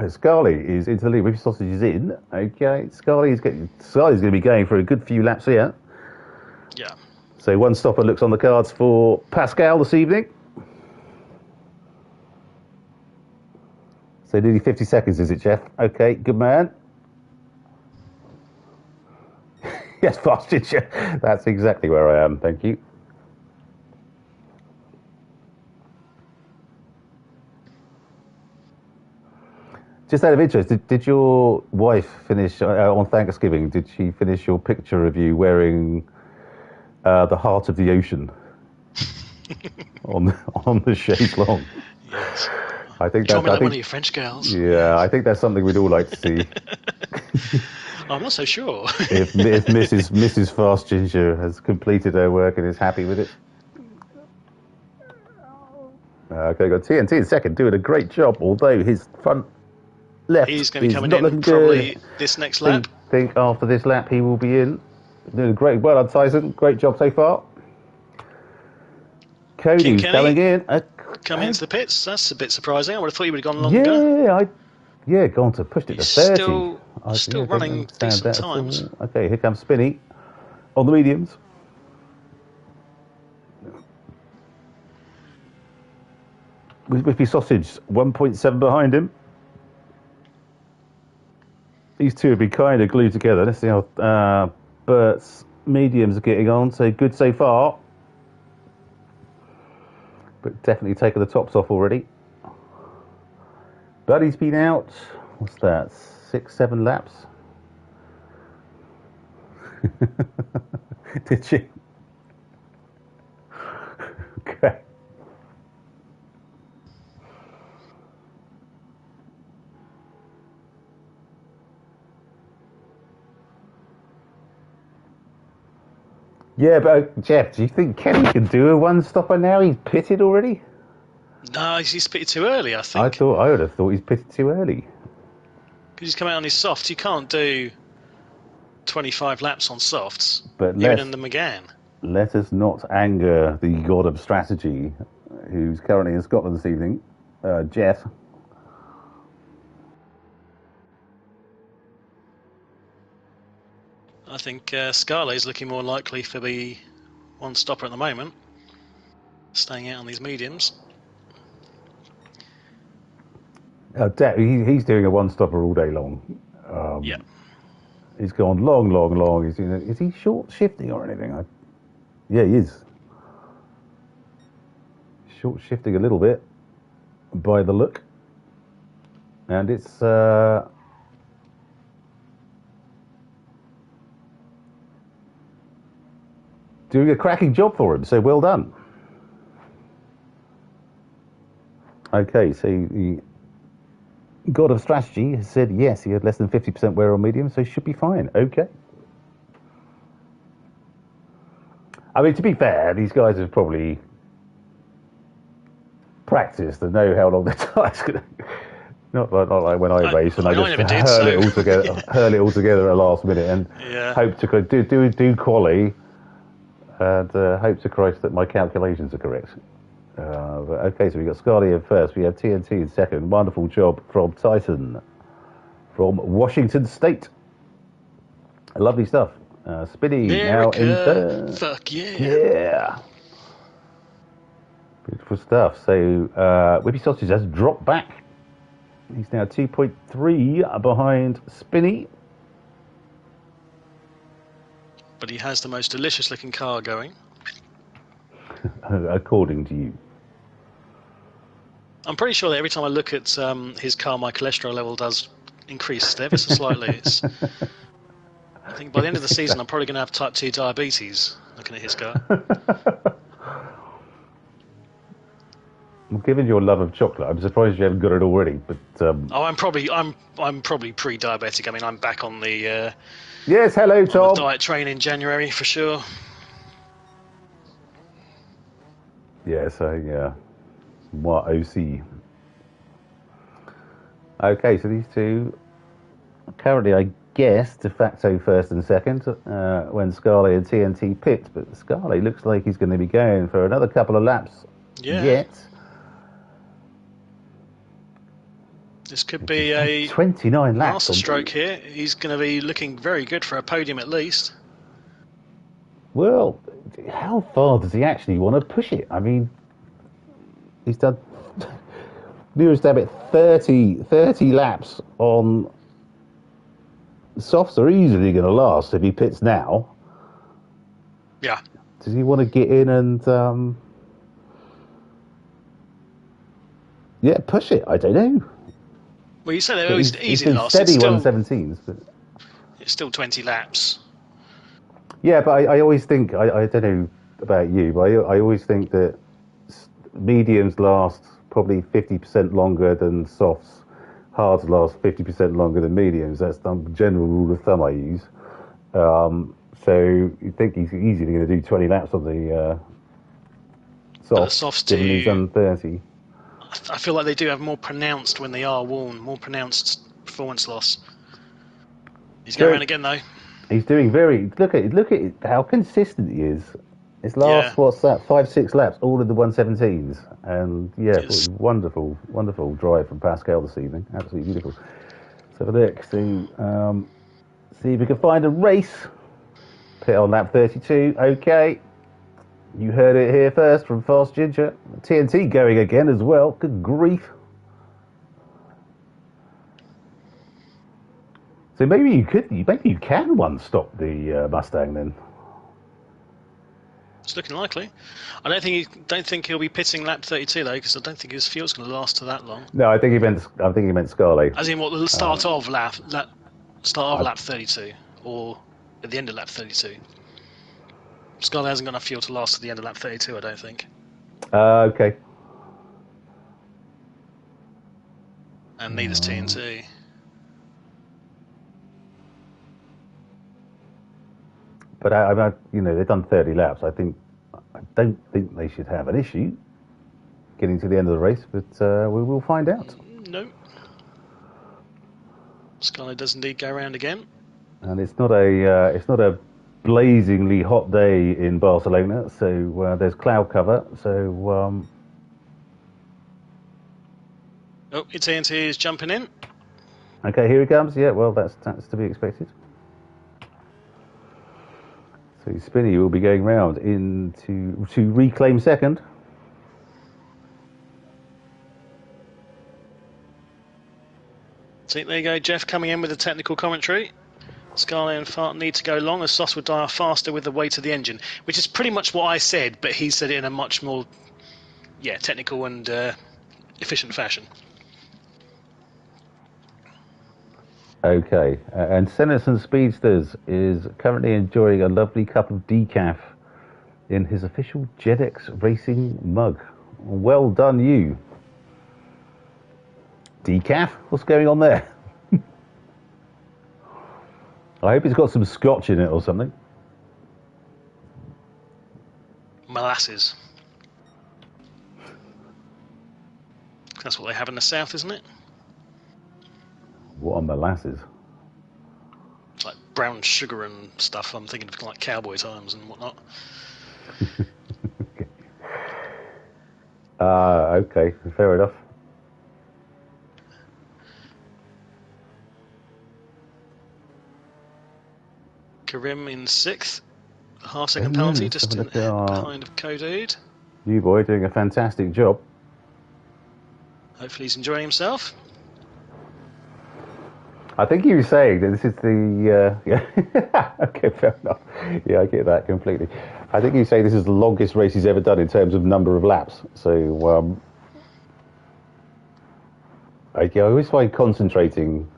Scarlett is into the lead. Whippy Sausage is in. Okay, Scarlett's going to be going for a good few laps here. Yeah. So one stopper looks on the cards for Pascal this evening. So nearly 50 seconds, is it, Jeff? Okay, good man. Yes, fast ginger. That's exactly where I am, thank you. Just out of interest, did your wife finish, on Thanksgiving, did she finish your picture of you wearing the heart of the ocean on the chaise longue? Yes. I think that's one of your French girls. Yeah, I think that's something we'd all like to see. I'm not so sure. if Mrs. Fast Ginger has completed her work and is happy with it. Okay, got TNT in second, doing a great job, although his front left He's going to be coming in probably this next lap. I think after this lap he will be in. Doing great. Well done, Tyson. Great job so far. Cody's going in. Coming into the pits. That's a bit surprising. I would have thought you would have gone longer. Gone to pushed it to 30. Still running decent times. Okay, here comes Spinny on the mediums. With Whippy Sausage 1.7 behind him. These two have been kind of glued together. Let's see how Bert's mediums are getting on. So good so far. But definitely taken the tops off already. Buddy's been out, what's that, 6-7 laps? Did she? Okay. Yeah, but Jeff, do you think Kenny can do a one-stopper now? He's pitted already? No, he's pitted too early, I think. I would have thought he's pitted too early. Because he's coming out on his softs. You can't do 25 laps on softs. But even in the McGann. Let us not anger the god of strategy, who's currently in Scotland this evening, Jeff. I think Scarlet is looking more likely for the one stopper at the moment, staying out on these mediums. He's doing a one stopper all day long. Yeah. He's gone long. Is he short shifting or anything? Yeah, he is. Short shifting a little bit by the look. And it's doing a cracking job for him, so well done. Okay, so the god of strategy has said yes, he had less than 50% wear on medium, so he should be fine. Okay. I mean, to be fair, these guys have probably practiced and know how long their tyres going to... Not like when I race and I just never did, hurl so. it all together, hurl it all together at the last minute, and Yeah. hope to do quali, and hope to Christ that my calculations are correct. But okay, so we got Scarly in first. We have TNT in second. Wonderful job from Tyson from Washington State. Lovely stuff. Spinny now in America. third. Fuck yeah. Yeah. Beautiful stuff. So Whippy Sausage has dropped back. He's now 2.3 behind Spinny. But he has the most delicious looking car going. According to you. I'm pretty sure that every time I look at his car, my cholesterol level does increase ever so slightly. I think by the end of the season, I'm probably going to have type 2 diabetes looking at his car. Well, given your love of chocolate, I'm surprised you haven't got it already. But I'm probably pre-diabetic. I mean, I'm back on the yes, hello, Tom. diet train in January for sure. Yes, moi aussi. Okay, so these two currently, I guess, de facto first and second when Scarlett and TNT picked. But Scarlett looks like he's going to be going for another couple of laps yet. This could be a 29 laps masterstroke here. He's going to be looking very good for a podium at least. Well, how far does he actually want to push it? I mean, he's done nearest debit 30 laps on softs are easily going to last if he pits now. Yeah. Does he want to get in and push it? I don't know. Well, you said it was easy to last. Steady 117s, but it's still 20 laps. Yeah, but I always think I don't know about you, but I always think that mediums last probably 50% longer than softs. Hards last 50% longer than mediums. That's the general rule of thumb I use. So you think he's easily going to do 20 laps on the softs, given he's done 30. I feel like they do have more pronounced when they are worn, more pronounced performance loss. He's going around again though. He's doing look at how consistent he is. His last what's that 5-6 laps, all of the 117s, and wonderful drive from Pascal this evening. Absolutely beautiful. Let's have a look. See if we can find a race. Pit on lap 32. Okay. You heard it here first from Fast Ginger. TNT going again as well. Good grief. So maybe you can one-stop the Mustang then. It's looking likely. I don't think he'll be pitting lap 32 though, because I don't think his fuel's going to last to that long. No, I think he meant Scarlett. As in what the start of lap 32, or at the end of lap 32. Scarlett hasn't got enough fuel to last to the end of lap 32, I don't think. Okay. And neither's TNT. But they've done 30 laps. I don't think they should have an issue getting to the end of the race, but we will find out. No. Scarlett does indeed go around again. And it's not a blazingly hot day in Barcelona, so there's cloud cover. So TNT is jumping in. Okay, here he comes. Yeah, well, that's to be expected. So Spinny will be going round to reclaim second. See, there you go, Jeff coming in with the technical commentary. Scarlett and Fart need to go long as Sauce would die faster with the weight of the engine, which is pretty much what I said, but he said it in a much more technical and efficient fashion. Okay, and Seneson Speedsters is currently enjoying a lovely cup of decaf in his official JetX Racing mug. Well done, you. Decaf? What's going on there? I hope it's got some scotch in it or something. Molasses. That's what they have in the south, isn't it? on molasses. It's like brown sugar and stuff. I'm thinking of like cowboy times and whatnot. Okay, fair enough. Karim in 6th. Half-second penalty, just in behind of Kodood. You boy doing a fantastic job. Hopefully he's enjoying himself. I think he was saying that this is the... yeah. Okay, fair enough. Yeah, I get that completely. I think he was saying this is the longest race he's ever done in terms of number of laps. So, I always find concentrating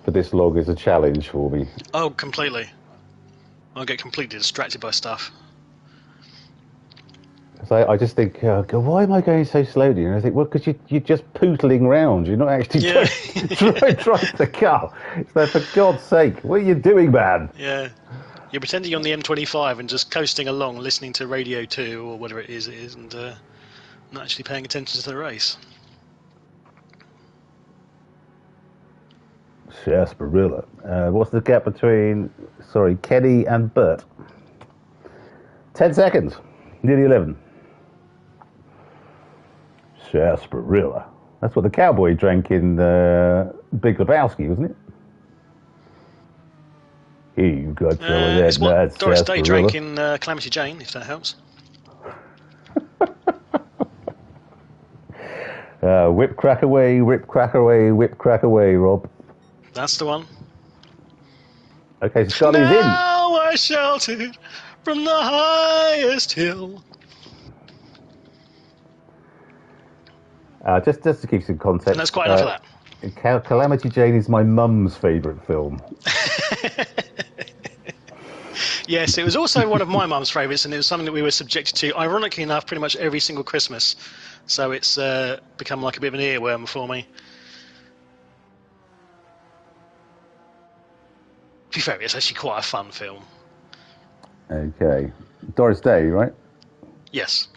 for this long is a challenge for me. Oh, completely. I'll get completely distracted by stuff. So I just think, God, why am I going so slowly? And I think, well, because you're just pootling round. You're not actually driving the car. So for God's sake, what are you doing, man? Yeah. You're pretending you're on the M25 and just coasting along, listening to Radio 2 or whatever it is, and not actually paying attention to the race. Sarsaparilla. What's the gap between, Kenny and Bert? 10 seconds. Nearly 11. Sarsaparilla. That's what the cowboy drank in Big Lebowski, wasn't it? Here you got some of that. It's what Doris Day drank in Calamity Jane, if that helps. Whip crack away, whip crack away, whip crack away, Rob. That's the one. Okay, so Charlie's in. Now I shouted from the highest hill. Just to give some context. And that's quite enough of that. Calamity Jane is my mum's favourite film. Yes, it was also one of my mum's favourites, and it was something that we were subjected to, ironically enough, pretty much every single Christmas. So it's become like a bit of an earworm for me. To be fair, it's actually quite a fun film. Okay. Doris Day, right? Yes.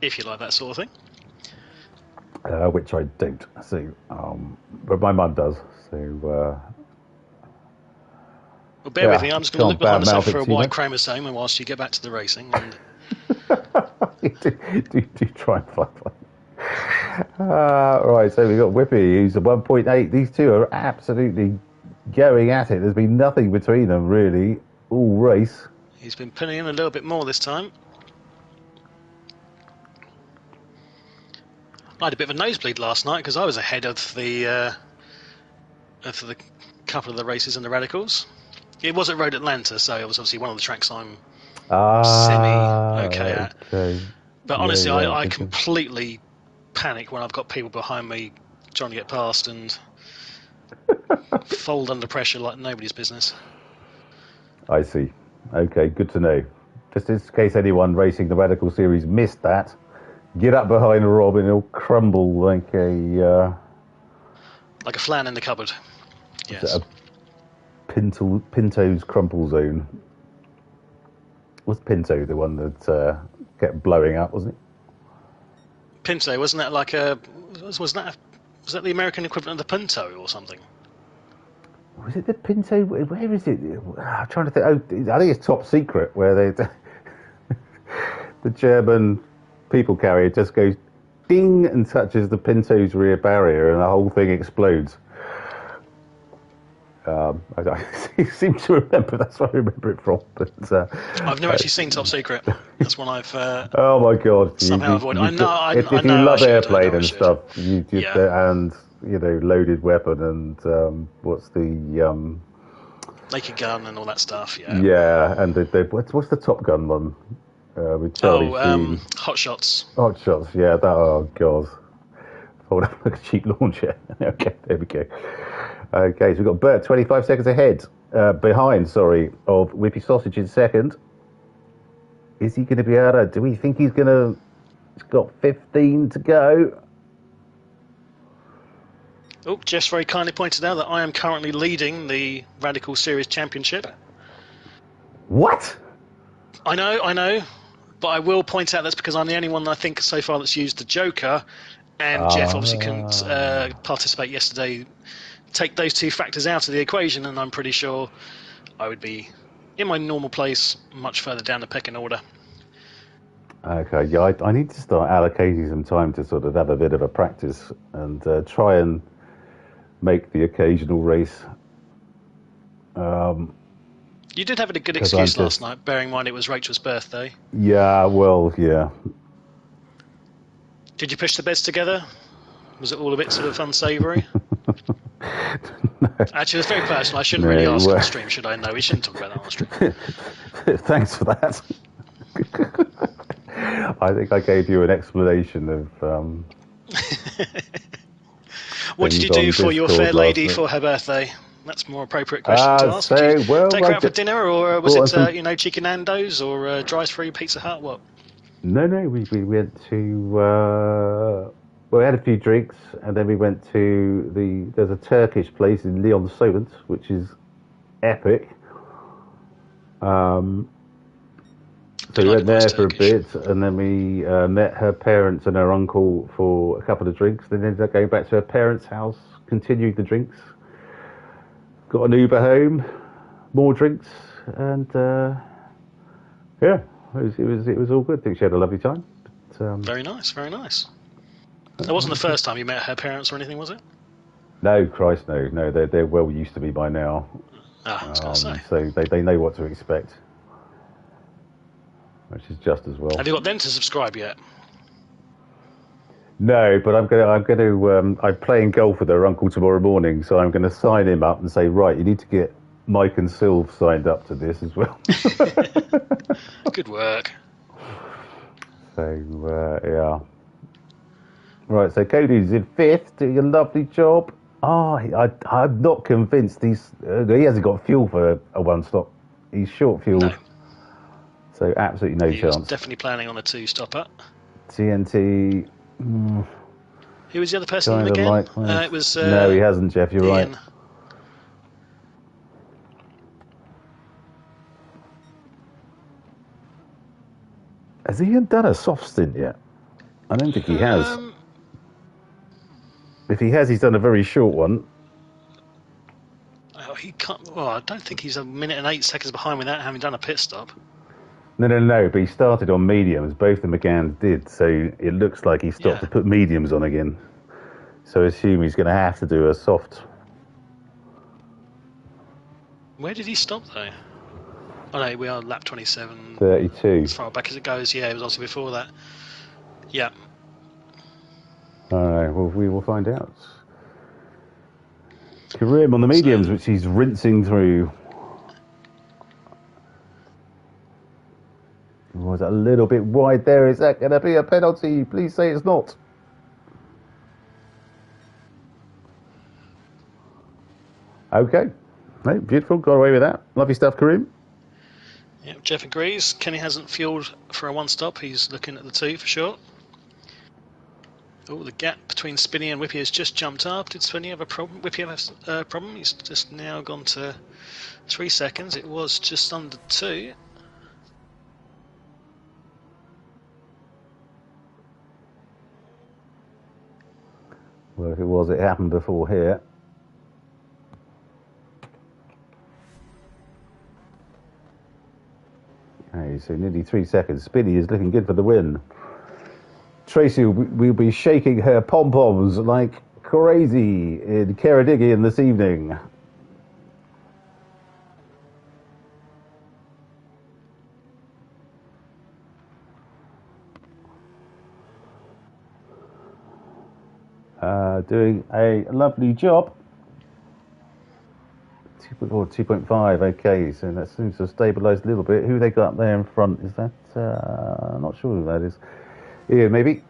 If you like that sort of thing. Which I don't. So, but my mum does. So, well, bear with me. I'm just going to look behind myself for a white chromosome, and whilst you get back to the racing. And... do try and find one. Right, so we've got Whippy, who's at 1.8. These two are absolutely going at it. There's been nothing between them, really, all race. He's been pulling in a little bit more this time. I had a bit of a nosebleed last night because I was ahead of the couple of the races in the Radicals. It was at Road Atlanta, so it was obviously one of the tracks I'm semi-okay at. Okay. But honestly, I completely panic when I've got people behind me trying to get past and fold under pressure like nobody's business. I see. Okay, good to know. Just in case anyone racing the Radical Series missed that, get up behind Rob and he'll crumble like a flan in the cupboard. Yes. Pinto's crumple zone. Was Pinto the one that kept blowing up, wasn't it? Pinto, wasn't that like was that the American equivalent of the Pinto or something? Was it the Pinto? Where is it? I'm trying to think. I think it's Top Secret, where they the German people carrier just goes ding and touches the Pinto's rear barrier, and the whole thing explodes. I seem to remember. That's where I remember it from. But I've never actually seen Top Secret. That's one I've. Oh my God! Somehow avoided. If you love airplane and stuff, and loaded weapon and what's the Naked Gun and all that stuff. Yeah. Yeah, and what's the Top Gun one with Charlie Sheen? Hot Shots. Hot Shots. Yeah. Oh God. Hold up like a cheap launcher. Okay, there we go. Okay, so we've got Bert 25 seconds behind, of Whippy Sausage in second. Is he going to be able to, do we think he's got 15 to go? Oh, Jess very kindly pointed out that I am currently leading the Radical Series Championship. What? I know. But I will point out that's because I'm the only one I think so far that's used the Joker, and Jeff obviously couldn't participate yesterday. Take those two factors out of the equation, and I'm pretty sure I would be in my normal place, much further down the pecking order. Okay, yeah, I need to start allocating some time to sort of have a bit of a practice and try and make the occasional race. You did have a good excuse last night, bearing in mind it was Rachel's birthday. Yeah, well, yeah. Did you push the beds together? Was it all a bit sort of unsavoury? No. Actually, it's very personal. I shouldn't really ask on the stream, should I? No, we shouldn't talk about that on the stream. Thanks for that. I think I gave you an explanation of... What did you do for your fair lady for her birthday? That's a more appropriate question to ask. Did you take her out for dinner, or was it Chicken Nando's, or drive-through Pizza Hut? What? No, we went to... well, we had a few drinks, and then we went to there's a Turkish place in Lyon Solent, which is epic. So we went there for a bit, and then we met her parents and her uncle for a couple of drinks. Then ended up going back to her parents' house, continued the drinks, got an Uber home, more drinks, and yeah, it was all good. I think she had a lovely time. But, very nice, very nice. That wasn't the first time you met her parents or anything, was it? No, Christ, no. They're well used to me by now. I was going to say. So they know what to expect, which is just as well. Have you got them to subscribe yet? No, but I'm playing golf with her uncle tomorrow morning, so I'm going to sign him up and say, right, you need to get Mike and Sylv signed up to this as well. Good work. So, yeah. Right, so Cody's in 5th, doing a lovely job. I'm not convinced he hasn't got fuel for a one-stop. He's short fuel. No. So absolutely no chance. He was definitely planning on a two-stopper. TNT. Who was the other person again? It was... no, he hasn't, Jeff, you're Ian. right. Has Ian done a soft stint yet? I don't think he has. If he has, he's done a very short one. Oh, he can't. Well, I don't think he's a minute and 8 seconds behind without having done a pit stop. No, but he started on mediums. Both the McGanns did, so it looks like he stopped to put mediums on again. So I assume he's going to have to do a soft. Where did he stop, though? Oh, no, we are lap 27. 32. As far back as it goes, yeah, it was obviously before that. Yeah. All right, well, we will find out. Karim on the mediums, which he's rinsing through. Was a little bit wide there. Is that going to be a penalty? Please say it's not. Okay. Right, beautiful. Got away with that. Lovely stuff, Karim. Yeah, Jeff agrees. Kenny hasn't fueled for a one-stop. He's looking at the 2 for sure. Oh, the gap between Spinney and Whippy has just jumped up. Did Spinney have a problem? Whippy have a problem? He's just now gone to 3 seconds. It was just under 2. Well, if it was, it happened before here. Okay, so nearly 3 seconds. Spinney is looking good for the win. Tracy will be shaking her pom-poms like crazy in Ceredigion this evening. Doing a lovely job. 2.4, 2.5, okay, so that seems to have stabilised a little bit. Who they got up there in front? Is that, I'm not sure who that is. Yeah, maybe.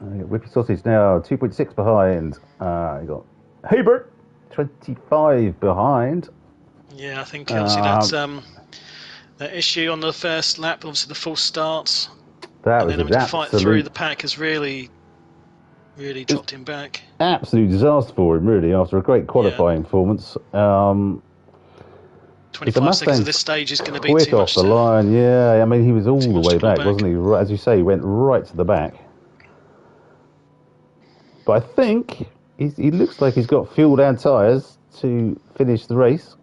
Whippy Sausage now 2.6 behind. You got Hebert 25 behind. Yeah, I think obviously that's that issue on the first lap. Obviously the false starts. That and was then having to fight through the pack has really dropped him back. Absolute disaster for him, really, after a great qualifying performance. 25 seconds at this stage is going to be quick too off much. the line, yeah. I mean, he was all the way back, back, wasn't he? As you say, he went right to the back. But I think he looks like he's got fuel and tyres to finish the race.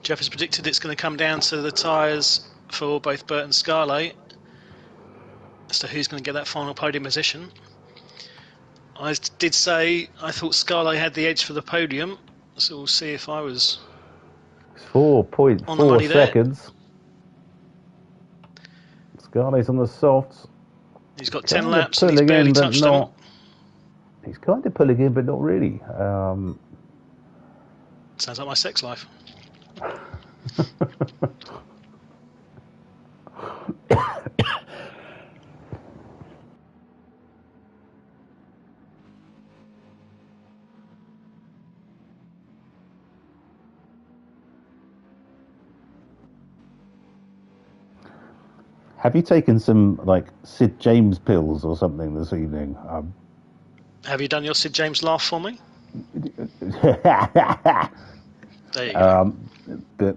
Jeff has predicted it's going to come down to the tyres for both Burt and Scarlett as to who's going to get that final podium position. I did say I thought Scarlett had the edge for the podium, so we'll see if I was 4.4 seconds. Scarlett's on the softs. He's got 10 laps and he's barely touched them. He's kind of pulling in, but not really. Sounds like my sex life. Have you taken some like Sid James pills or something this evening? Have you done your Sid James laugh for me? There you go. But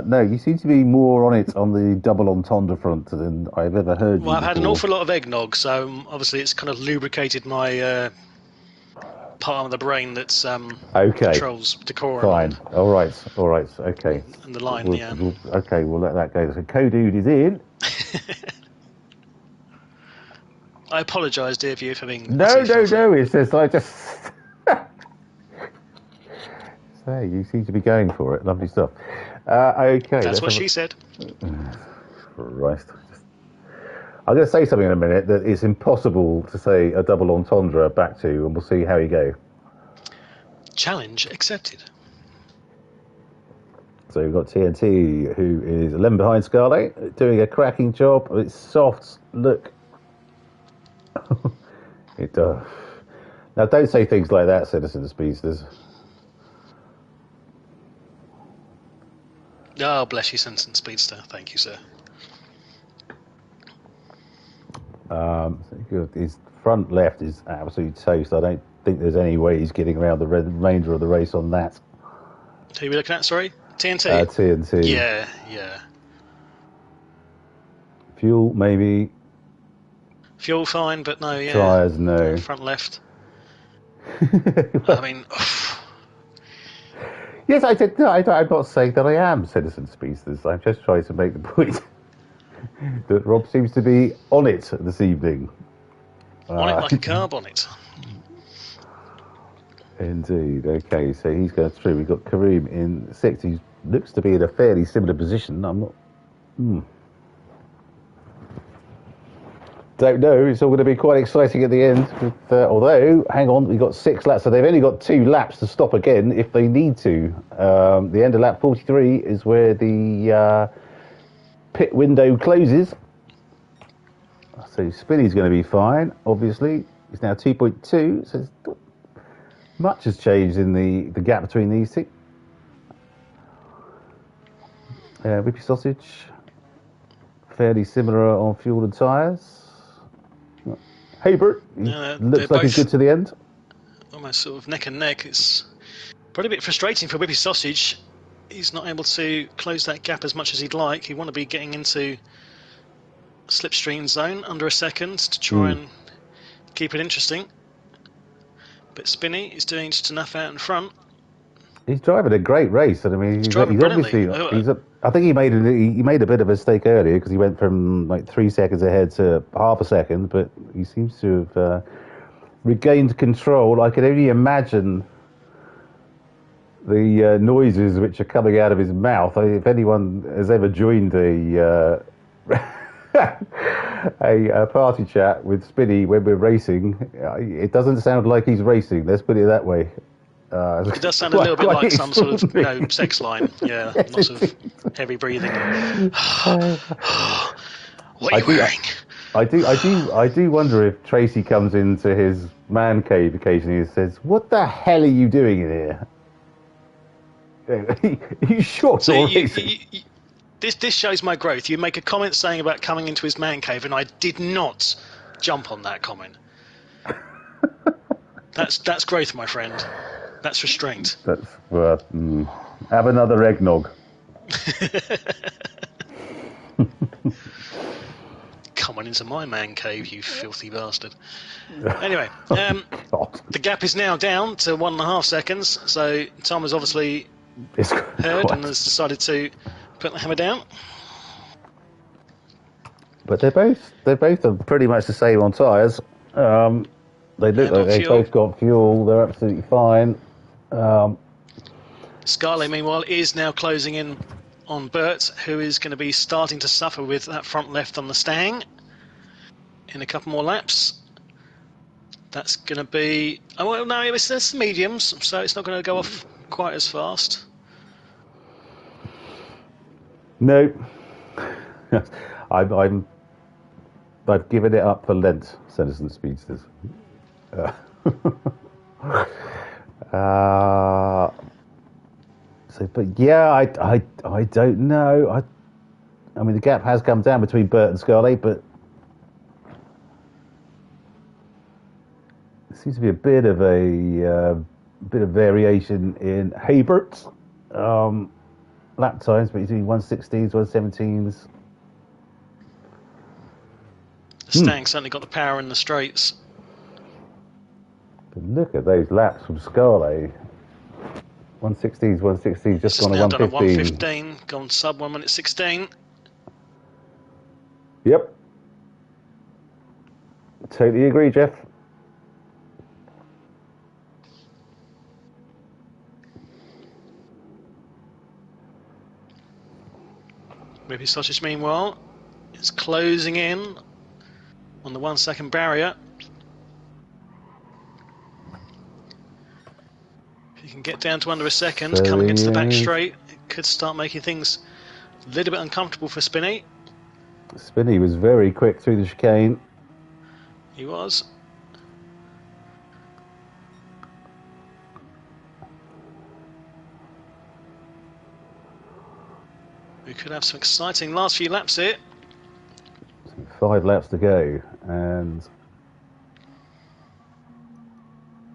no, you seem to be more on it on the double entendre front than I've ever heard. Well, I've had an awful lot of eggnog, so obviously it's kind of lubricated my part of the brain that controls decorum. Fine. All right. Okay. And the line, okay, we'll let that go. So Co-Dude is in. I apologise, dear viewer, for being... No. It's just I just... So you seem to be going for it. Lovely stuff. Okay. That's what she said. Christ. I'm going to say something in a minute that it's impossible to say a double entendre back to, and we'll see how you go. Challenge accepted. So we've got TNT, who is 11 behind Scarlett, doing a cracking job. It's soft. Look. It does. Now, don't say things like that, Citizen Speedsters. Oh, bless you, Citizen Speedster. Thank you, sir. His front left is absolute toast. I don't think there's any way he's getting around the remainder of the race on that. Who are we looking at, sorry? TNT? TNT. Yeah. Fuel, maybe. Fuel, fine, but no, yeah. Tyres, no. Front left. I mean... Yes, I did. No, I'm not saying that I am Citizen Speedsters. I'm just trying to make the point that Rob seems to be on it this evening. On it like a car bonnet. Indeed. Okay, so he's going through. We've got Kareem in sixth. He looks to be in a fairly similar position. I'm not... Don't know. It's all going to be quite exciting at the end. Although, hang on, we've got 6 laps, so they've only got 2 laps to stop again if they need to. The end of lap 43 is where the pit window closes. So Spinny's going to be fine, obviously. It's now 2.2, so not much has changed in the gap between these two. Whippy Sausage, fairly similar on fuel and tyres. Haber, looks like he's good to the end. Almost sort of neck and neck. It's probably a bit frustrating for Whippy Sausage. He's not able to close that gap as much as he'd like. He'd want to be getting into slipstream zone under a second to try and keep it interesting. But Spinny is doing just enough out in front. He's driving a great race, and I mean, he's obviously. I think he made a bit of a mistake earlier because he went from like 3 seconds ahead to half a second, but he seems to have regained control. I can only imagine the noises which are coming out of his mouth. If anyone has ever joined a party chat with Spinny when we're racing, it doesn't sound like he's racing. Let's put it that way. It does sound a little bit like some sort of, sex line. Yeah, lots of heavy breathing. What are you wearing? I do wonder if Tracy comes into his man cave occasionally and says, "What the hell are you doing in here? Are you sure?" So this shows my growth. You make a comment saying about coming into his man cave, and I did not jump on that comment. That's growth, my friend. That's restraint. That's have another eggnog. Come on into my man cave, you filthy bastard. Anyway, the gap is now down to 1.5 seconds, so Tom has obviously heard and has decided to put the hammer down. But they're both pretty much the same on tyres. They look like they both got fuel. They're absolutely fine. Scarlett, meanwhile, is now closing in on Bert, who is going to be starting to suffer with that front left on the stang in a couple more laps. That's going to be... Oh, well, no, it's mediums, so it's not going to go off quite as fast. No. I've given it up for Lent, Citizen Speedsters. But yeah, I don't know. I mean, the gap has come down between Bert and Scarlett, but there seems to be a bit of variation in Haybert's lap times between 116s, 117s. The Stang certainly got the power in the straights. But look at those laps from Scarlett. 116s, just gone to 115. Done at 115, gone sub 1 minute 16. Yep. Totally agree, Jeff. Whippy Sausage, meanwhile, is closing in on the 1 second barrier. If you can get down to under a second, coming into the back straight, it could start making things a little bit uncomfortable for Spinney. Spinney was very quick through the chicane. He was. We could have some exciting last few laps here. 5 laps to go, and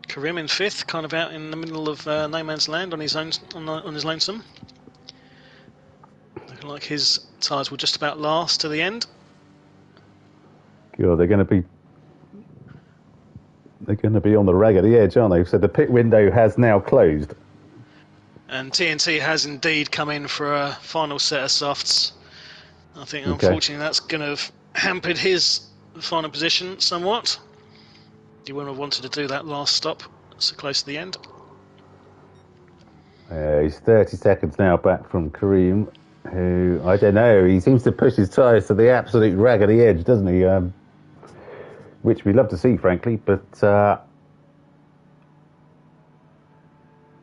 Karim in 5th, kind of out in the middle of no man's land on his own, on his lonesome. Looking like his tyres will just about last to the end. God, they're going to be on the raggedy edge, aren't they? So the pit window has now closed. And TNT has indeed come in for a final set of softs. I think, unfortunately, that's going to have hampered his final position somewhat. He wouldn't have wanted to do that last stop so close to the end. He's 30 seconds now back from Karim, who, I don't know, he seems to push his tyres to the absolute raggedy edge, doesn't he? Which we love to see, frankly, but...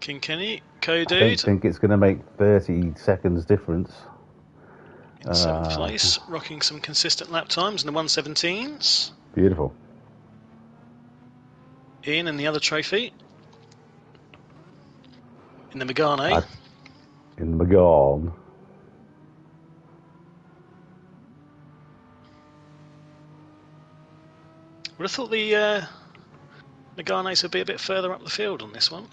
King Kenny, I don't think it's going to make 30 seconds difference. In 7th place, rocking some consistent lap times in the 117s. Beautiful. Ian in the other trophy. In the Megane. In the Megane. Would have thought the Meganes would be a bit further up the field on this one.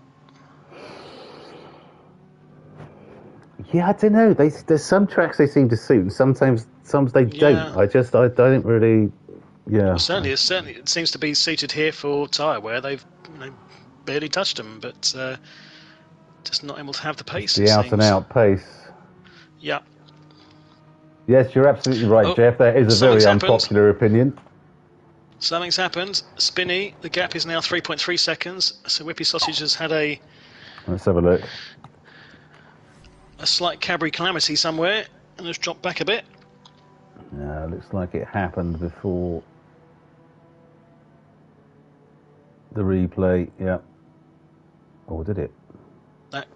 Yeah, I don't know. There's some tracks they seem to suit, and sometimes they don't. I don't really. Yeah. Well, certainly, it seems to be suited here for tyre wear. They've barely touched them, but just not able to have the pace. The out and out pace. Yeah. Yes, you're absolutely right, Jeff. That is a very unpopular opinion. Something's happened. Spinney, the gap is now 3.3 seconds. So Whippy Sausage has had a... Let's have a look. A slight Cadbury calamity somewhere and has dropped back a bit. Yeah, looks like it happened before the replay. Yeah. Or did it? That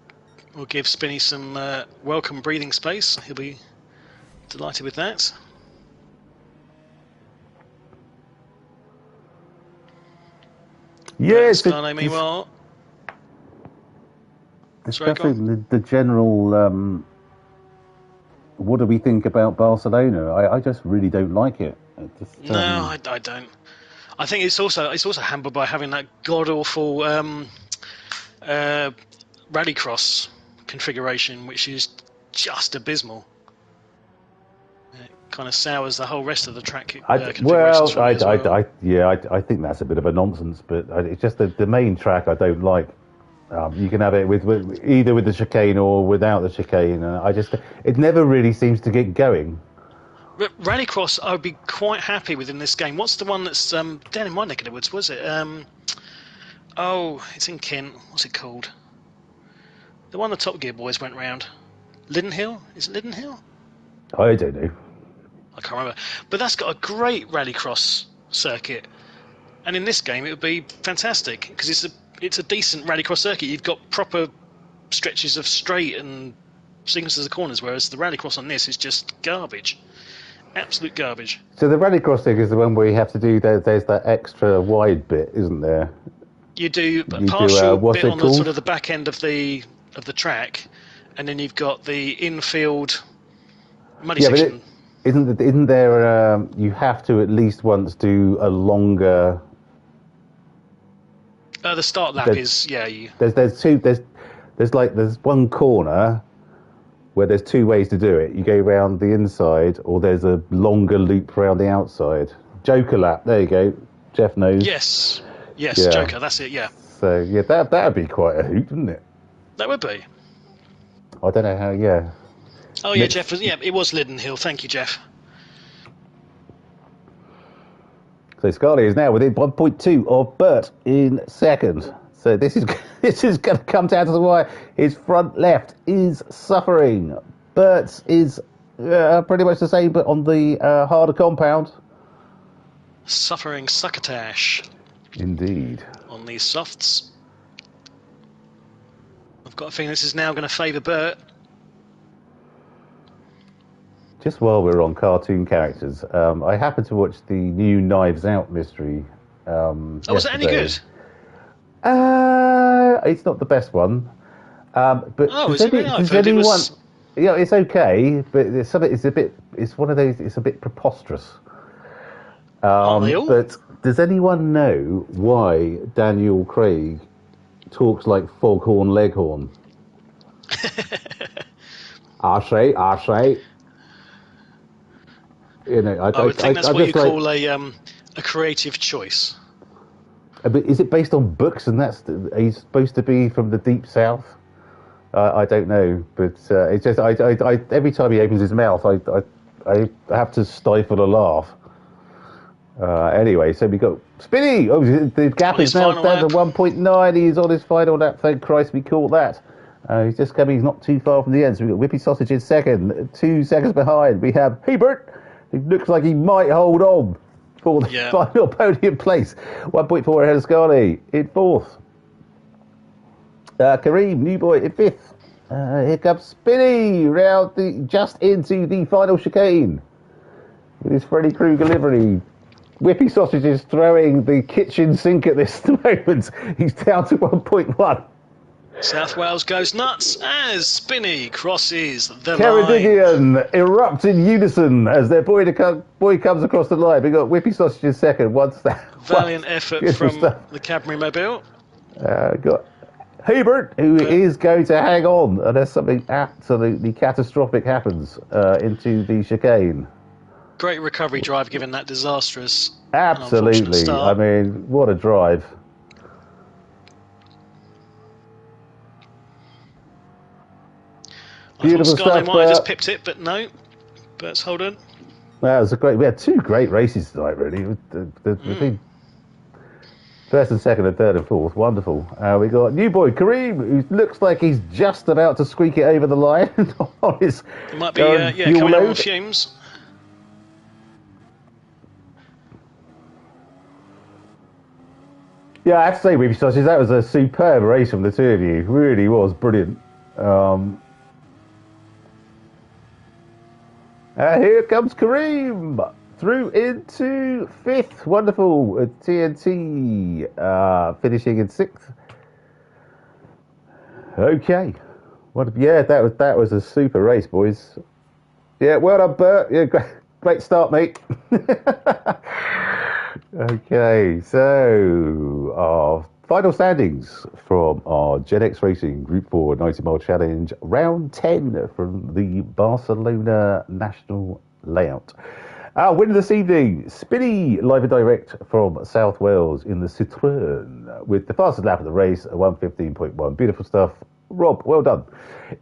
will give Spinney some welcome breathing space. He'll be delighted with that. Yes. Meanwhile, discussing the general. What do we think about Barcelona? I just really don't like it. No, I don't. I think it's also hampered by having that god awful rallycross configuration, which is just abysmal. It kind of sours the whole rest of the track configurations for me as well. I think that's a bit of a nonsense, but it's just the main track I don't like. You can have it with either with the chicane or without the chicane. It never really seems to get going. Rallycross, I would be quite happy with in this game. What's the one that's down in my neck of the woods? Was it? It's in Kent. What's it called? The one the Top Gear boys went round. Lidenhill? Is it Lidenhill? I don't know. I can't remember. But that's got a great rallycross circuit. And in this game, it would be fantastic because it's a decent rallycross circuit. You've got proper stretches of straight and sequences of corners, whereas the rallycross on this is just garbage. Absolute garbage. So the rallycross thing is the one where you have to do, there's that extra wide bit, isn't there? You do a partial bit on called? the sort of the back end of the track, and then you've got the infield muddy section. Isn't there? You have to at least once do a longer. The start lap is There's one corner where there's two ways to do it. You go round the inside, or there's a longer loop around the outside. Joker lap. There you go. Jeff knows. Yes, yeah. Joker. That's it. Yeah. So that'd be quite a hoot, wouldn't it? That would be. I don't know how. Yeah. Oh yeah, Jeff. It was Lidenhill. Thank you, Jeff. So Scarlett is now within 1.2 of Bert in second. So this is going to come down to the wire. His front left is suffering. Bert's is pretty much the same, but on the harder compound. Suffering succotash. Indeed. On these softs. I've got a feeling this is now going to favour Bert. Just while we're on cartoon characters, I happened to watch the new Knives Out mystery. Was it any good? It's not the best one. But is it really? I've heard it was... Yeah, it's okay, but it's one of those. It's a bit preposterous. Aren't they all? But does anyone know why Daniel Craig talks like Foghorn Leghorn? I say. You know, I would think that's what you call a creative choice. But is it based on books, and he's supposed to be from the deep south? I don't know, but it's just I every time he opens his mouth, I have to stifle a laugh. Anyway, so we got Spinny. Oh, the gap is now down to 1.9. He's on his final lap. Thank Christ we caught that. He's just coming. He's not too far from the end. So we got Whippy Sausage in second. 2 seconds behind, we have Hebert. It looks like he might hold on for the final podium place. 1.4 ahead of Scarlett in fourth. Kareem, new boy in fifth. Here comes Spinny just into the final chicane with his Freddy Krueger livery. Whippy Sausage is throwing the kitchen sink at this moment. He's down to 1.1. South Wales goes nuts as Spinny crosses the Ceredigion line. erupt in unison as their boy comes across the line. We got Whippy Sausage in second. Valiant effort from the Cadbury Mobile. Got Hebert, who is going to hang on unless something absolutely catastrophic happens into the chicane. Great recovery drive given that disastrous. Absolutely. Start. I mean, what a drive. Beautiful stuff. Might have just pipped it, but no. Bert's holding. That was we had two great races tonight, really. Between first and second and third and fourth. Wonderful. We got new boy Kareem, who looks like he's just about to squeak it over the line on his. It might be coming out on fumes. Yeah, I have to say, Whippy Sausage, that was a superb race from the two of you. Really was brilliant. Here comes Kareem through into fifth. Wonderful. TNT finishing in sixth. Okay. That was a super race, boys. Yeah, well done, Bert. Yeah, great start, mate. Okay, so our Final standings from our Gen X Racing Group 4 90 Mile Challenge, round 10 from the Barcelona National Layout. Our winner this evening, Spinny, live and direct from South Wales in the Citroën, with the fastest lap of the race, 1:15.1. Beautiful stuff. Rob, well done.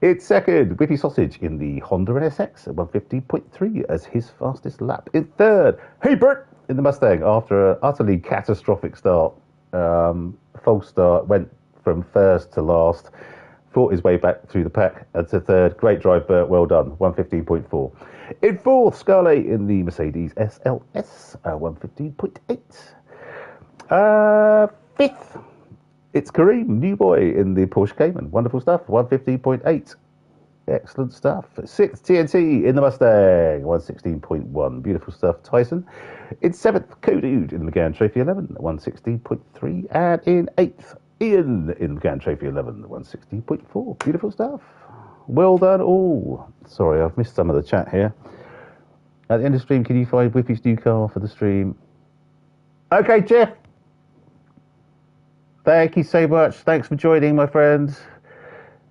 In second, Whippy Sausage in the Honda NSX at 1:15.3 as his fastest lap. In third, Hey Bert in the Mustang after an utterly catastrophic start. False start, went from first to last, fought his way back through the pack to third. Great drive, Bert, well done. 1:15.4. In fourth, Scarlet in the Mercedes SLS, 1:15.8. Fifth, it's Kareem, new boy in the Porsche Cayman. Wonderful stuff, 1:15.8. Excellent stuff. Sixth, TNT in the Mustang, 1:16.1. Beautiful stuff. Tyson. In seventh, Kodude in the Megane Trophy 11, 1:16.3. And in eighth, Ian in the Megane Trophy 11, 1:16.4. Beautiful stuff. Well done all. Sorry, I've missed some of the chat here. At the end of the stream, can you find Whippy's new car for the stream? Okay, Jeff. Thank you so much. Thanks for joining, my friend.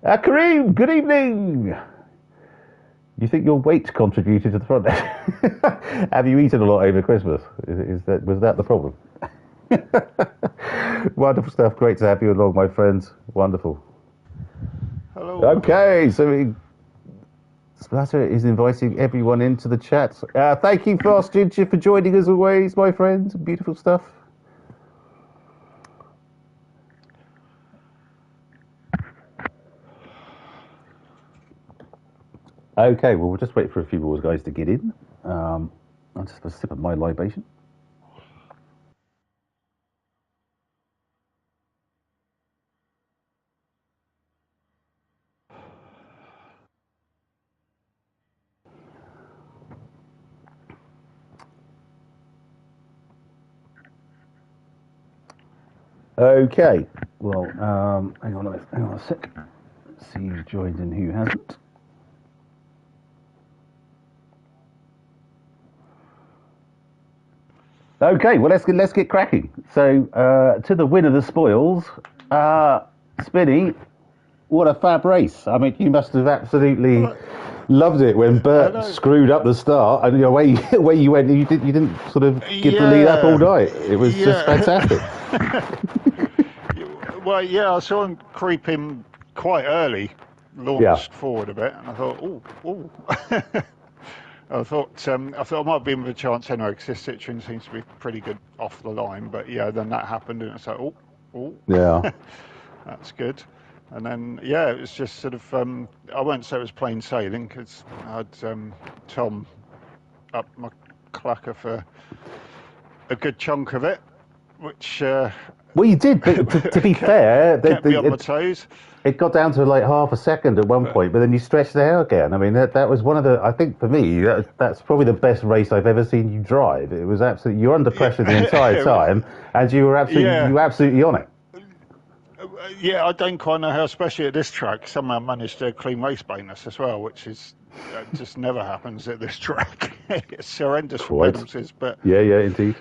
Kareem, good evening. You think your weight contributed to the front end? Have you eaten a lot over Christmas? Was that the problem? Wonderful stuff. Great to have you along, my friends. Wonderful. Hello. Okay, so Splatter is inviting everyone into the chat. Thank you, Fast Ginger, for joining as always, my friend. Beautiful stuff. Okay, well, we'll just wait for a few more guys to get in. I'll just have a sip of my libation. Okay, well, hang on a sec. See who's joined and who hasn't. Okay, well, let's get cracking. So, to the winner of the spoils, Spinny, what a fab race. I mean, you must have absolutely loved it when Bert screwed up the start, and the way you went, you didn't sort of give the lead up all night. It was just fantastic. Well, yeah, I saw him creep in quite early, launched forward a bit, and I thought, ooh. I thought I might be in with a chance anyway, because this Citroen seems to be pretty good off the line. But yeah, then that happened, and it's like, yeah, that's good. And then yeah, it was just sort of I won't say it was plain sailing, because I had Tom up my clacker for a good chunk of it, which well, you did, but to be fair, kept me on my toes. It got down to like half a second at one point, but then you stretched it out again. I mean, that was one of the, I think for me, that's probably the best race I've ever seen you drive. It was absolutely, you're under pressure the entire time, and you were absolutely on it. Yeah, I don't quite know how, especially at this track, somehow managed a clean race bonus as well, which is just never happens at this track. It's horrendous for penalties, but yeah, indeed.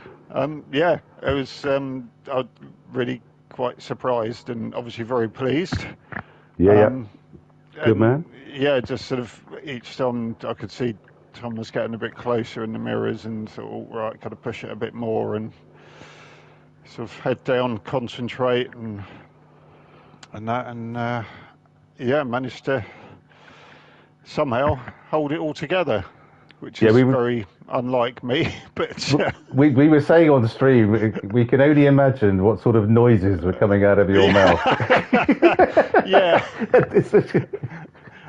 Yeah, it was. I was really quite surprised and obviously very pleased. Yeah. Good man. Yeah, just sort of each time I could see Tom was getting a bit closer in the mirrors, and thought, oh, right, got to push it a bit more, and sort of head down, concentrate, and yeah, managed to somehow hold it all together, which is very unlike me. But we were saying on the stream, we can only imagine what sort of noises were coming out of your mouth. Yeah.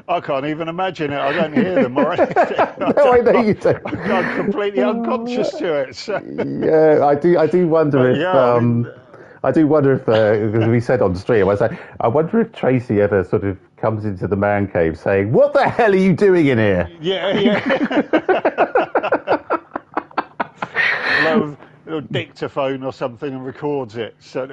I can't even imagine it. I don't hear them or anything. No, I know you don't. I'm completely unconscious to it. So. Yeah, I do wonder if. I do wonder if, because we said on the stream, I wonder if Tracy ever sort of comes into the man cave saying, "What the hell are you doing in here?" Yeah. little dictaphone or something and records it. So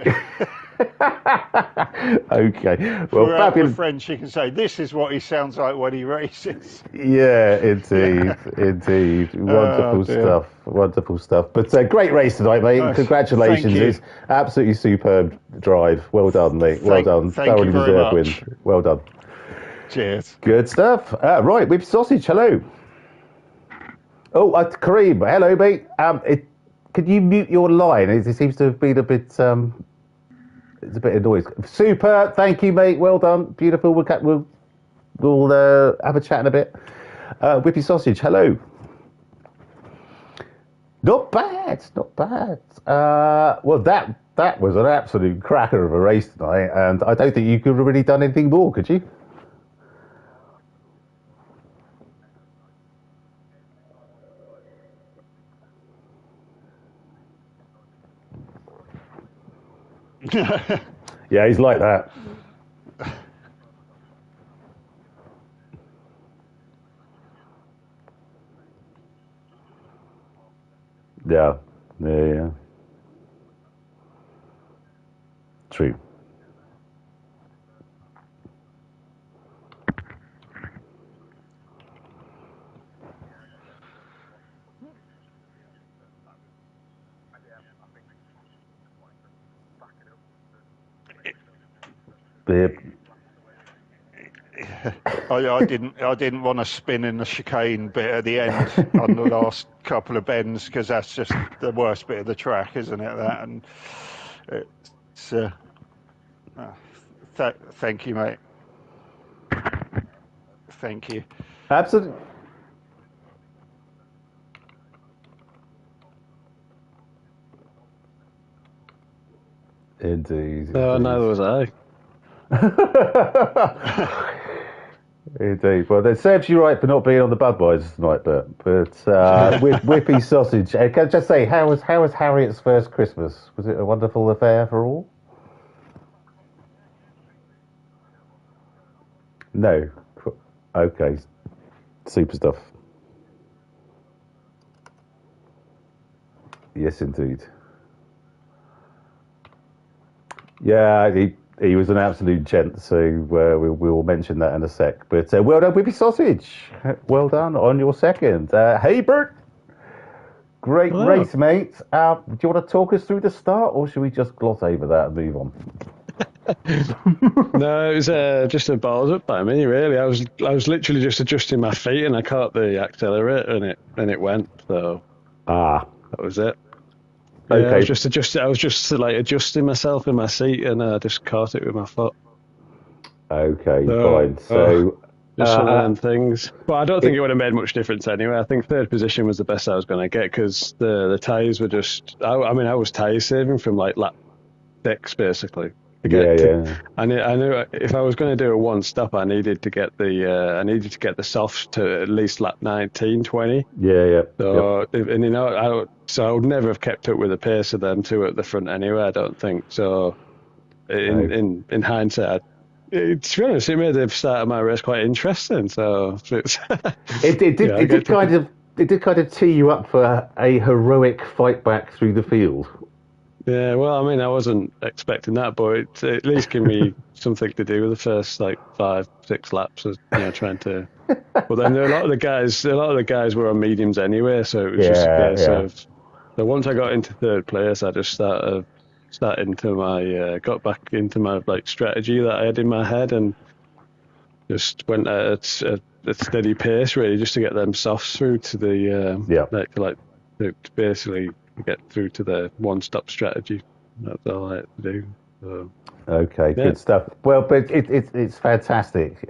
Okay. Well, For fabulous. friends, she can say, this is what he sounds like when he races. Yeah, indeed. Indeed. Wonderful stuff. Wonderful stuff. But great race tonight, mate. Congratulations. Thank you. It's absolutely superb drive. Well done, mate. Well done. Thank you very deserved much. win. Well done. Cheers. Good stuff. Right, Whippy Sausage, hello. Oh, Kareem, hello, mate. Could you mute your line? It seems to have been a bit... it's a bit of noise. Super. Thank you, mate. Well done. Beautiful. We'll have a chat in a bit. Whippy Sausage, hello. Not bad. Not bad. Well, that was an absolute cracker of a race tonight, and I don't think you could have really done anything more, could you? Yeah, he's like that. Yeah. True. I didn't want to spin in the chicane bit at the end on the last couple of bends, because that's just the worst bit of the track, isn't it? That, and it's thank you, mate. Thank you. Absolutely. Indeed. Neither was I. Indeed. Well, that serves you right for not being on the Budweiser tonight, but Whippy Sausage. Can I just say, how was Harriet's first Christmas? Was it a wonderful affair for all? No. Okay. Super stuff. Yes, indeed. Yeah, he was an absolute gent, so we will mention that in a sec. But well done, Whippy Sausage. Well done on your second. Hey, Bert. Great race, mate. Do you want to talk us through the start, or should we just gloss over that and move on? No, it was just a balls up by me, really. I was literally just adjusting my feet, and I caught the accelerator, and it went. So that was it. Yeah, Okay. I was just adjusting myself in my seat, and I just caught it with my foot. Okay, fine. So just one of them things. But I don't think it would have made much difference anyway. I think third position was the best I was going to get, because the tyres were just. I was tyre saving from like lap 6 basically. Yeah. I knew if I was going to do a one stop, I needed to get the softs to at least lap 19, 20. Yeah. So I would never have kept up with the pace of them two at the front anyway. I don't think so. In hindsight, to be honest, it made the start of my race quite interesting. So it did kind of tee you up for a heroic fight back through the field. Yeah, well, I mean, I wasn't expecting that, but it at least gave me something to do with the first 5-6 laps, trying to. But then a lot of the guys were on mediums anyway, so it was just a case of. So once I got into third place, I just got back into my strategy that I had in my head, and just went at a steady pace, really, just to get them softs through to the to basically get through to the one-stop strategy. That's all I had to do. So, okay, good stuff. Well, but it's fantastic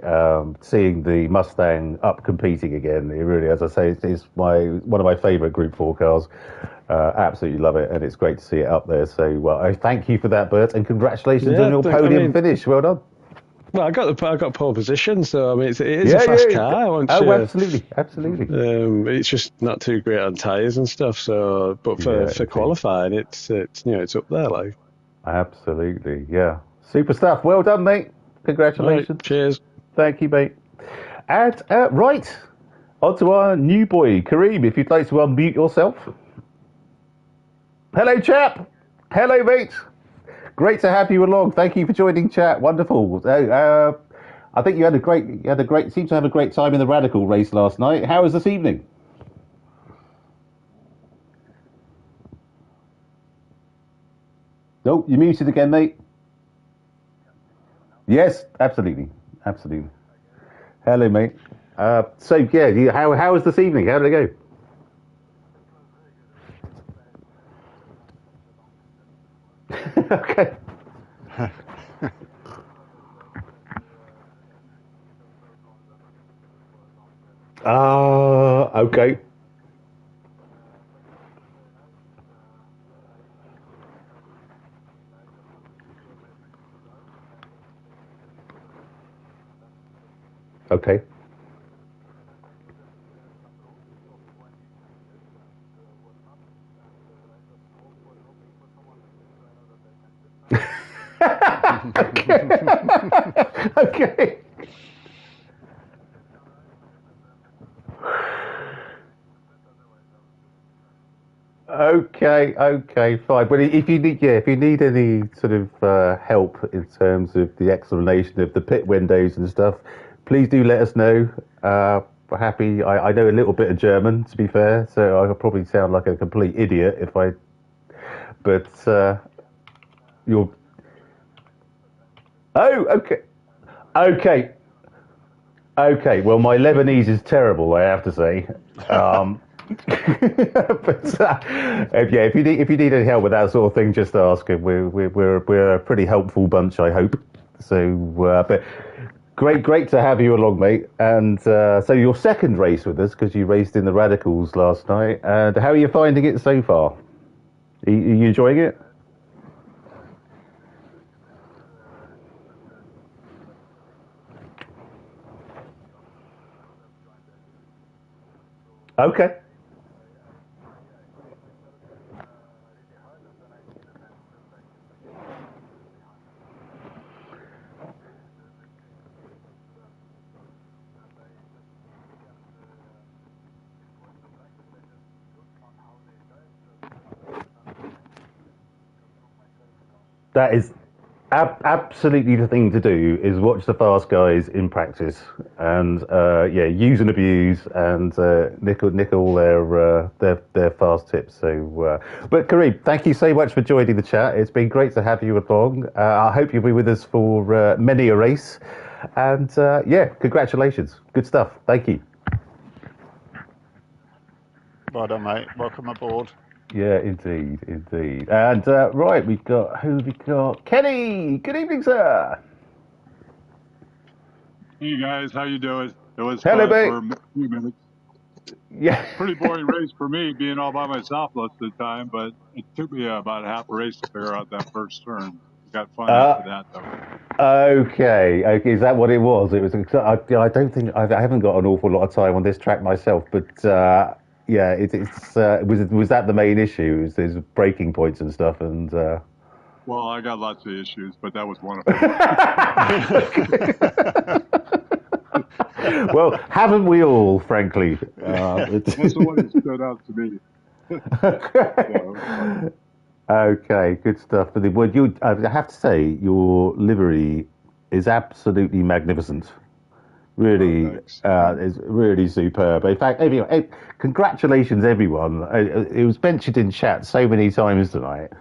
seeing the Mustang up competing again. It really, as I say, it's one of my favourite Group 4 cars. Absolutely love it, and it's great to see it up there. So, I thank you for that, Bert, and congratulations on your podium finish. Well done. Well, I got pole position, so I mean it is a fast car. Absolutely. It's just not too great on tyres and stuff. So, but for qualifying, it's up there, like. Absolutely, yeah. Super stuff. Well done, mate. Congratulations. Right, cheers. Thank you, mate. And right, on to our new boy, Kareem. If you'd like to unmute yourself. Hello, chap. Hello, mate. Great to have you along. Thank you for joining chat. Wonderful. I think you seemed to have a great time in the Radical race last night. How was this evening? Oh, you're muted again, mate. Yes, absolutely. Hello, mate. So yeah, how was this evening? How did it go? Okay. Okay. Okay. Okay. Okay, fine. But if you need any sort of help in terms of the explanation of the pit windows and stuff, please do let us know. We're happy. I know a little bit of German, to be fair, so I could probably sound like a complete idiot if I. But you're. Oh, okay. Well, my Lebanese is terrible, I have to say. But if you need any help with that sort of thing, just ask. We're a pretty helpful bunch, I hope. So, but great to have you along, mate. And so your second race with us, because you raced in the Radicals last night. And how are you finding it so far? Are you enjoying it? Okay. That is absolutely the thing to do, is watch the fast guys in practice and use and abuse and nick all their fast tips. So, but Kareem, thank you so much for joining the chat. It's been great to have you along. I hope you'll be with us for many a race. And congratulations, good stuff. Thank you. Well done, mate. Welcome aboard. Yeah, indeed. And right, we got Kenny. Good evening, sir. Hey guys, how you doing? It was Hello, fun mate. for a few minutes. Yeah. Pretty boring race for me, being all by myself most of the time, but it took me about half a race to figure out that first turn. It got fun after that, though. Okay. Is that what it was? It was. I don't think I haven't got an awful lot of time on this track myself, but was that the main issue? Was there's breaking points and stuff and. Well, I got lots of issues, but that was one of them. Well, haven't we all, frankly? That's the one that stood out to me. Okay, good stuff. But I have to say, your livery is absolutely magnificent. Really, is really superb. In fact, congratulations, everyone. It was mentioned in chat so many times tonight,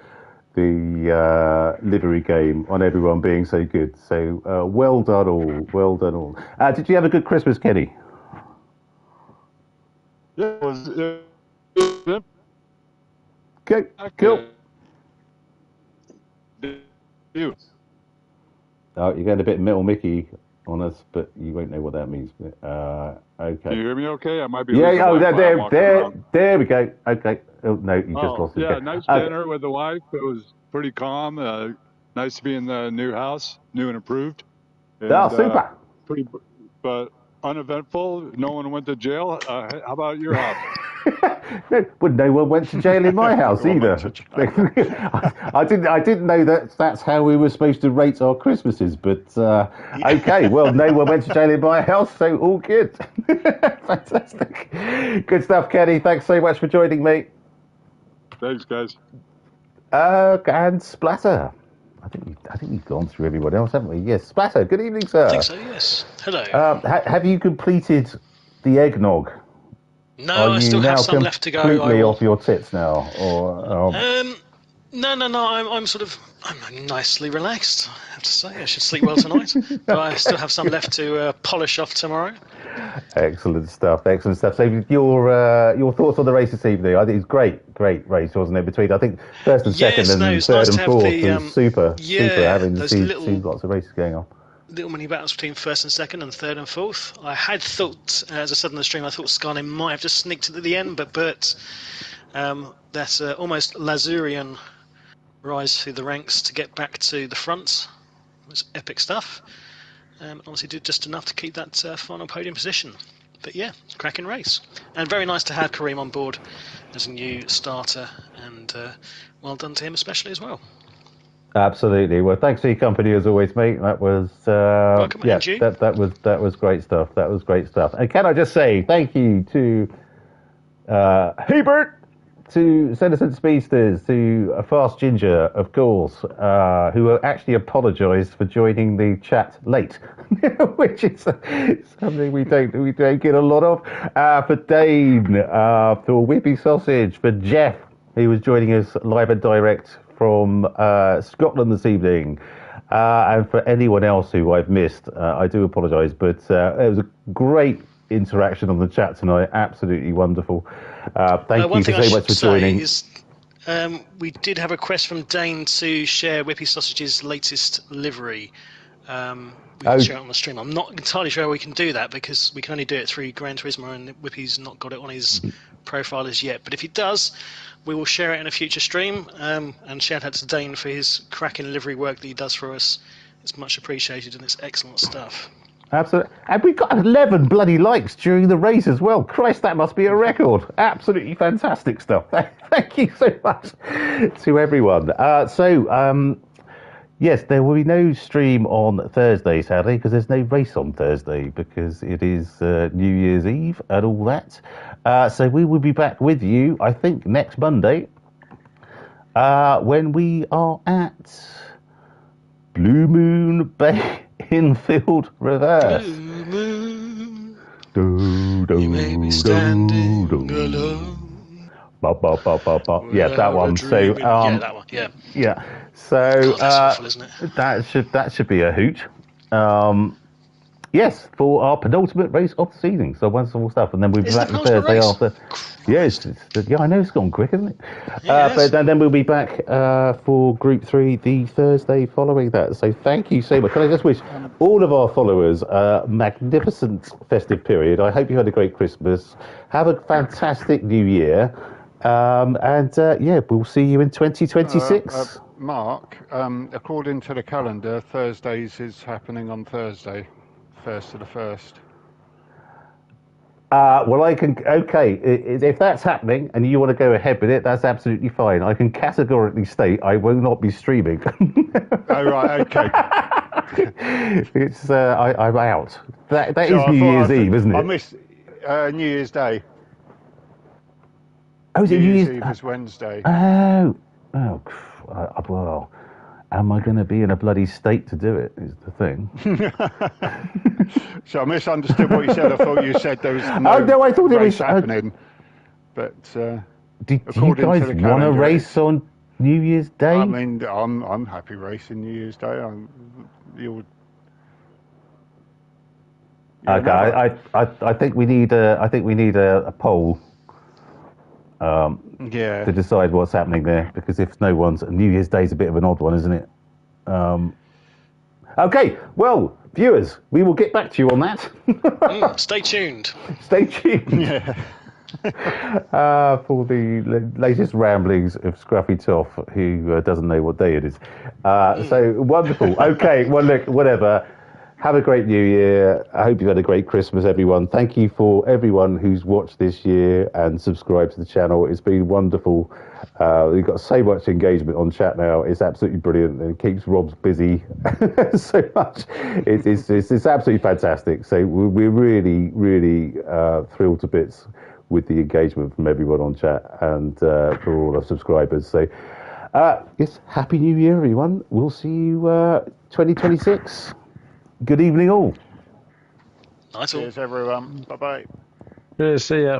the livery game, on everyone being so good. So well done all. Did you have a good Christmas, Kenny? Yeah, it was. Okay, cool. You. Oh, you're getting a bit Metal Mickey on us, but you won't know what that means. Okay. Can you hear me okay? I might be. Yeah, there we go. Okay. Oh, no, you just lost it. Yeah, nice dinner with the wife. It was pretty calm. Nice to be in the new house, new and improved. And, super. Pretty, but uneventful. No one went to jail. How about your house? No one went to jail in my house either. I didn't know that's how we were supposed to rate our Christmases, but okay. Well, no one went to jail in my house, so all good. Fantastic. Good stuff, Kenny. Thanks so much for joining me. Thanks, guys. And Splatter. I think we've gone through everyone else, haven't we? Yes, Splatter. Good evening, sir. I think so. Yes. Hello. Have you completed the eggnog? No, I still have some left to go. Completely off your tits now, or No. I'm nicely relaxed. I have to say, I should sleep well tonight. But I still have some left to polish off tomorrow. Excellent stuff. So your thoughts on the race this evening? I think it's great race, wasn't it? Between I think first and second, and then third and fourth was super. Having seen lots of races going on. Little mini battles between first and second and third and fourth. I had thought, as I said in the stream, I thought Scarlett might have just sneaked it at the end, but Bert, that's almost Lazurian rise through the ranks to get back to the front. It was epic stuff. Obviously did just enough to keep that final podium position. But yeah, cracking race. And very nice to have Kareem on board as a new starter, and well done to him especially as well. Absolutely. Well, thanks for your company as always, mate. That was welcome, that was great stuff. That was great stuff. And can I just say thank you to Hebert, to Senescent Speedsters, to Fast Ginger, of course, who actually apologised for joining the chat late, which is something we don't get a lot of. For Dane, for Whippy Sausage, for Jeff, who was joining us live and direct from Scotland this evening, and for anyone else who I've missed, I do apologise, but it was a great interaction on the chat tonight. Absolutely wonderful. Thank you so much for joining. We did have a request from Dane to share Whippy Sausage's latest livery. We can share it on the stream. I'm not entirely sure we can do that because we can only do it through Gran Turismo, and Whippy's not got it on his profile as yet. But if he does, we will share it in a future stream. And shout out to Dane for his cracking livery work that he does for us. It's much appreciated, and it's excellent stuff. Absolutely. And we got 11 bloody likes during the race as well. Christ, that must be a record. Absolutely fantastic stuff. Thank you so much to everyone. Yes, there will be no stream on Thursday, sadly, because there's no race on Thursday, because it is New Year's Eve and all that. So we will be back with you, I think, next Monday, when we are at Blue Moon Bay Infield Reverse. Blue moon, you may be standing alone. Yeah, that one. So, yeah, that one. Yeah. Yeah. So God, that's awful, isn't it? that should be a hoot. Yes, for our penultimate race of the season. So wonderful stuff, and then we'll be back the Thursday after. Yes, I know it's gone quick, isn't it? Yeah, but then we'll be back for Group 3 the Thursday following that. So thank you so much. Can I just wish all of our followers a magnificent festive period. I hope you had a great Christmas. Have a fantastic New Year. Yeah, we'll see you in 2026. Mark, according to the calendar, Thursdays is happening on Thursday, 1st of the 1st. Well, I can. Okay, if that's happening and you want to go ahead with it, that's absolutely fine. I can categorically state I will not be streaming. Oh right, okay. It's I'm out. That so is New Year's Eve, isn't it? I missed New Year's Day. Oh, is it New Year's Eve is Wednesday. Oh, well. Am I going to be in a bloody state to do it, is the thing. So I misunderstood what you said. I thought you said there was no I thought it was happening. But do you guys want to race on New Year's Day? I mean, I'm happy racing New Year's Day. Okay, I think we need a poll. To decide what's happening there, because if no one's, New Year's Day is a bit of an odd one, isn't it? Okay, well, viewers, we will get back to you on that. Stay tuned. Stay tuned. Yeah. For the latest ramblings of Scruffy Toff, who doesn't know what day it is. So wonderful. Okay, well, look, whatever. Have a great New Year. I hope you've had a great Christmas, everyone. Thank you for everyone who's watched this year and subscribed to the channel. It's been wonderful. We've got so much engagement on chat now. It's absolutely brilliant, and it keeps Rob's busy so much. It's absolutely fantastic. So we're really, really thrilled to bits with the engagement from everyone on chat and for all our subscribers. So Yes, Happy New Year, everyone. We'll see you 2026. Good evening, all. Nice. Cheers, everyone. Bye-bye. Yeah, see ya.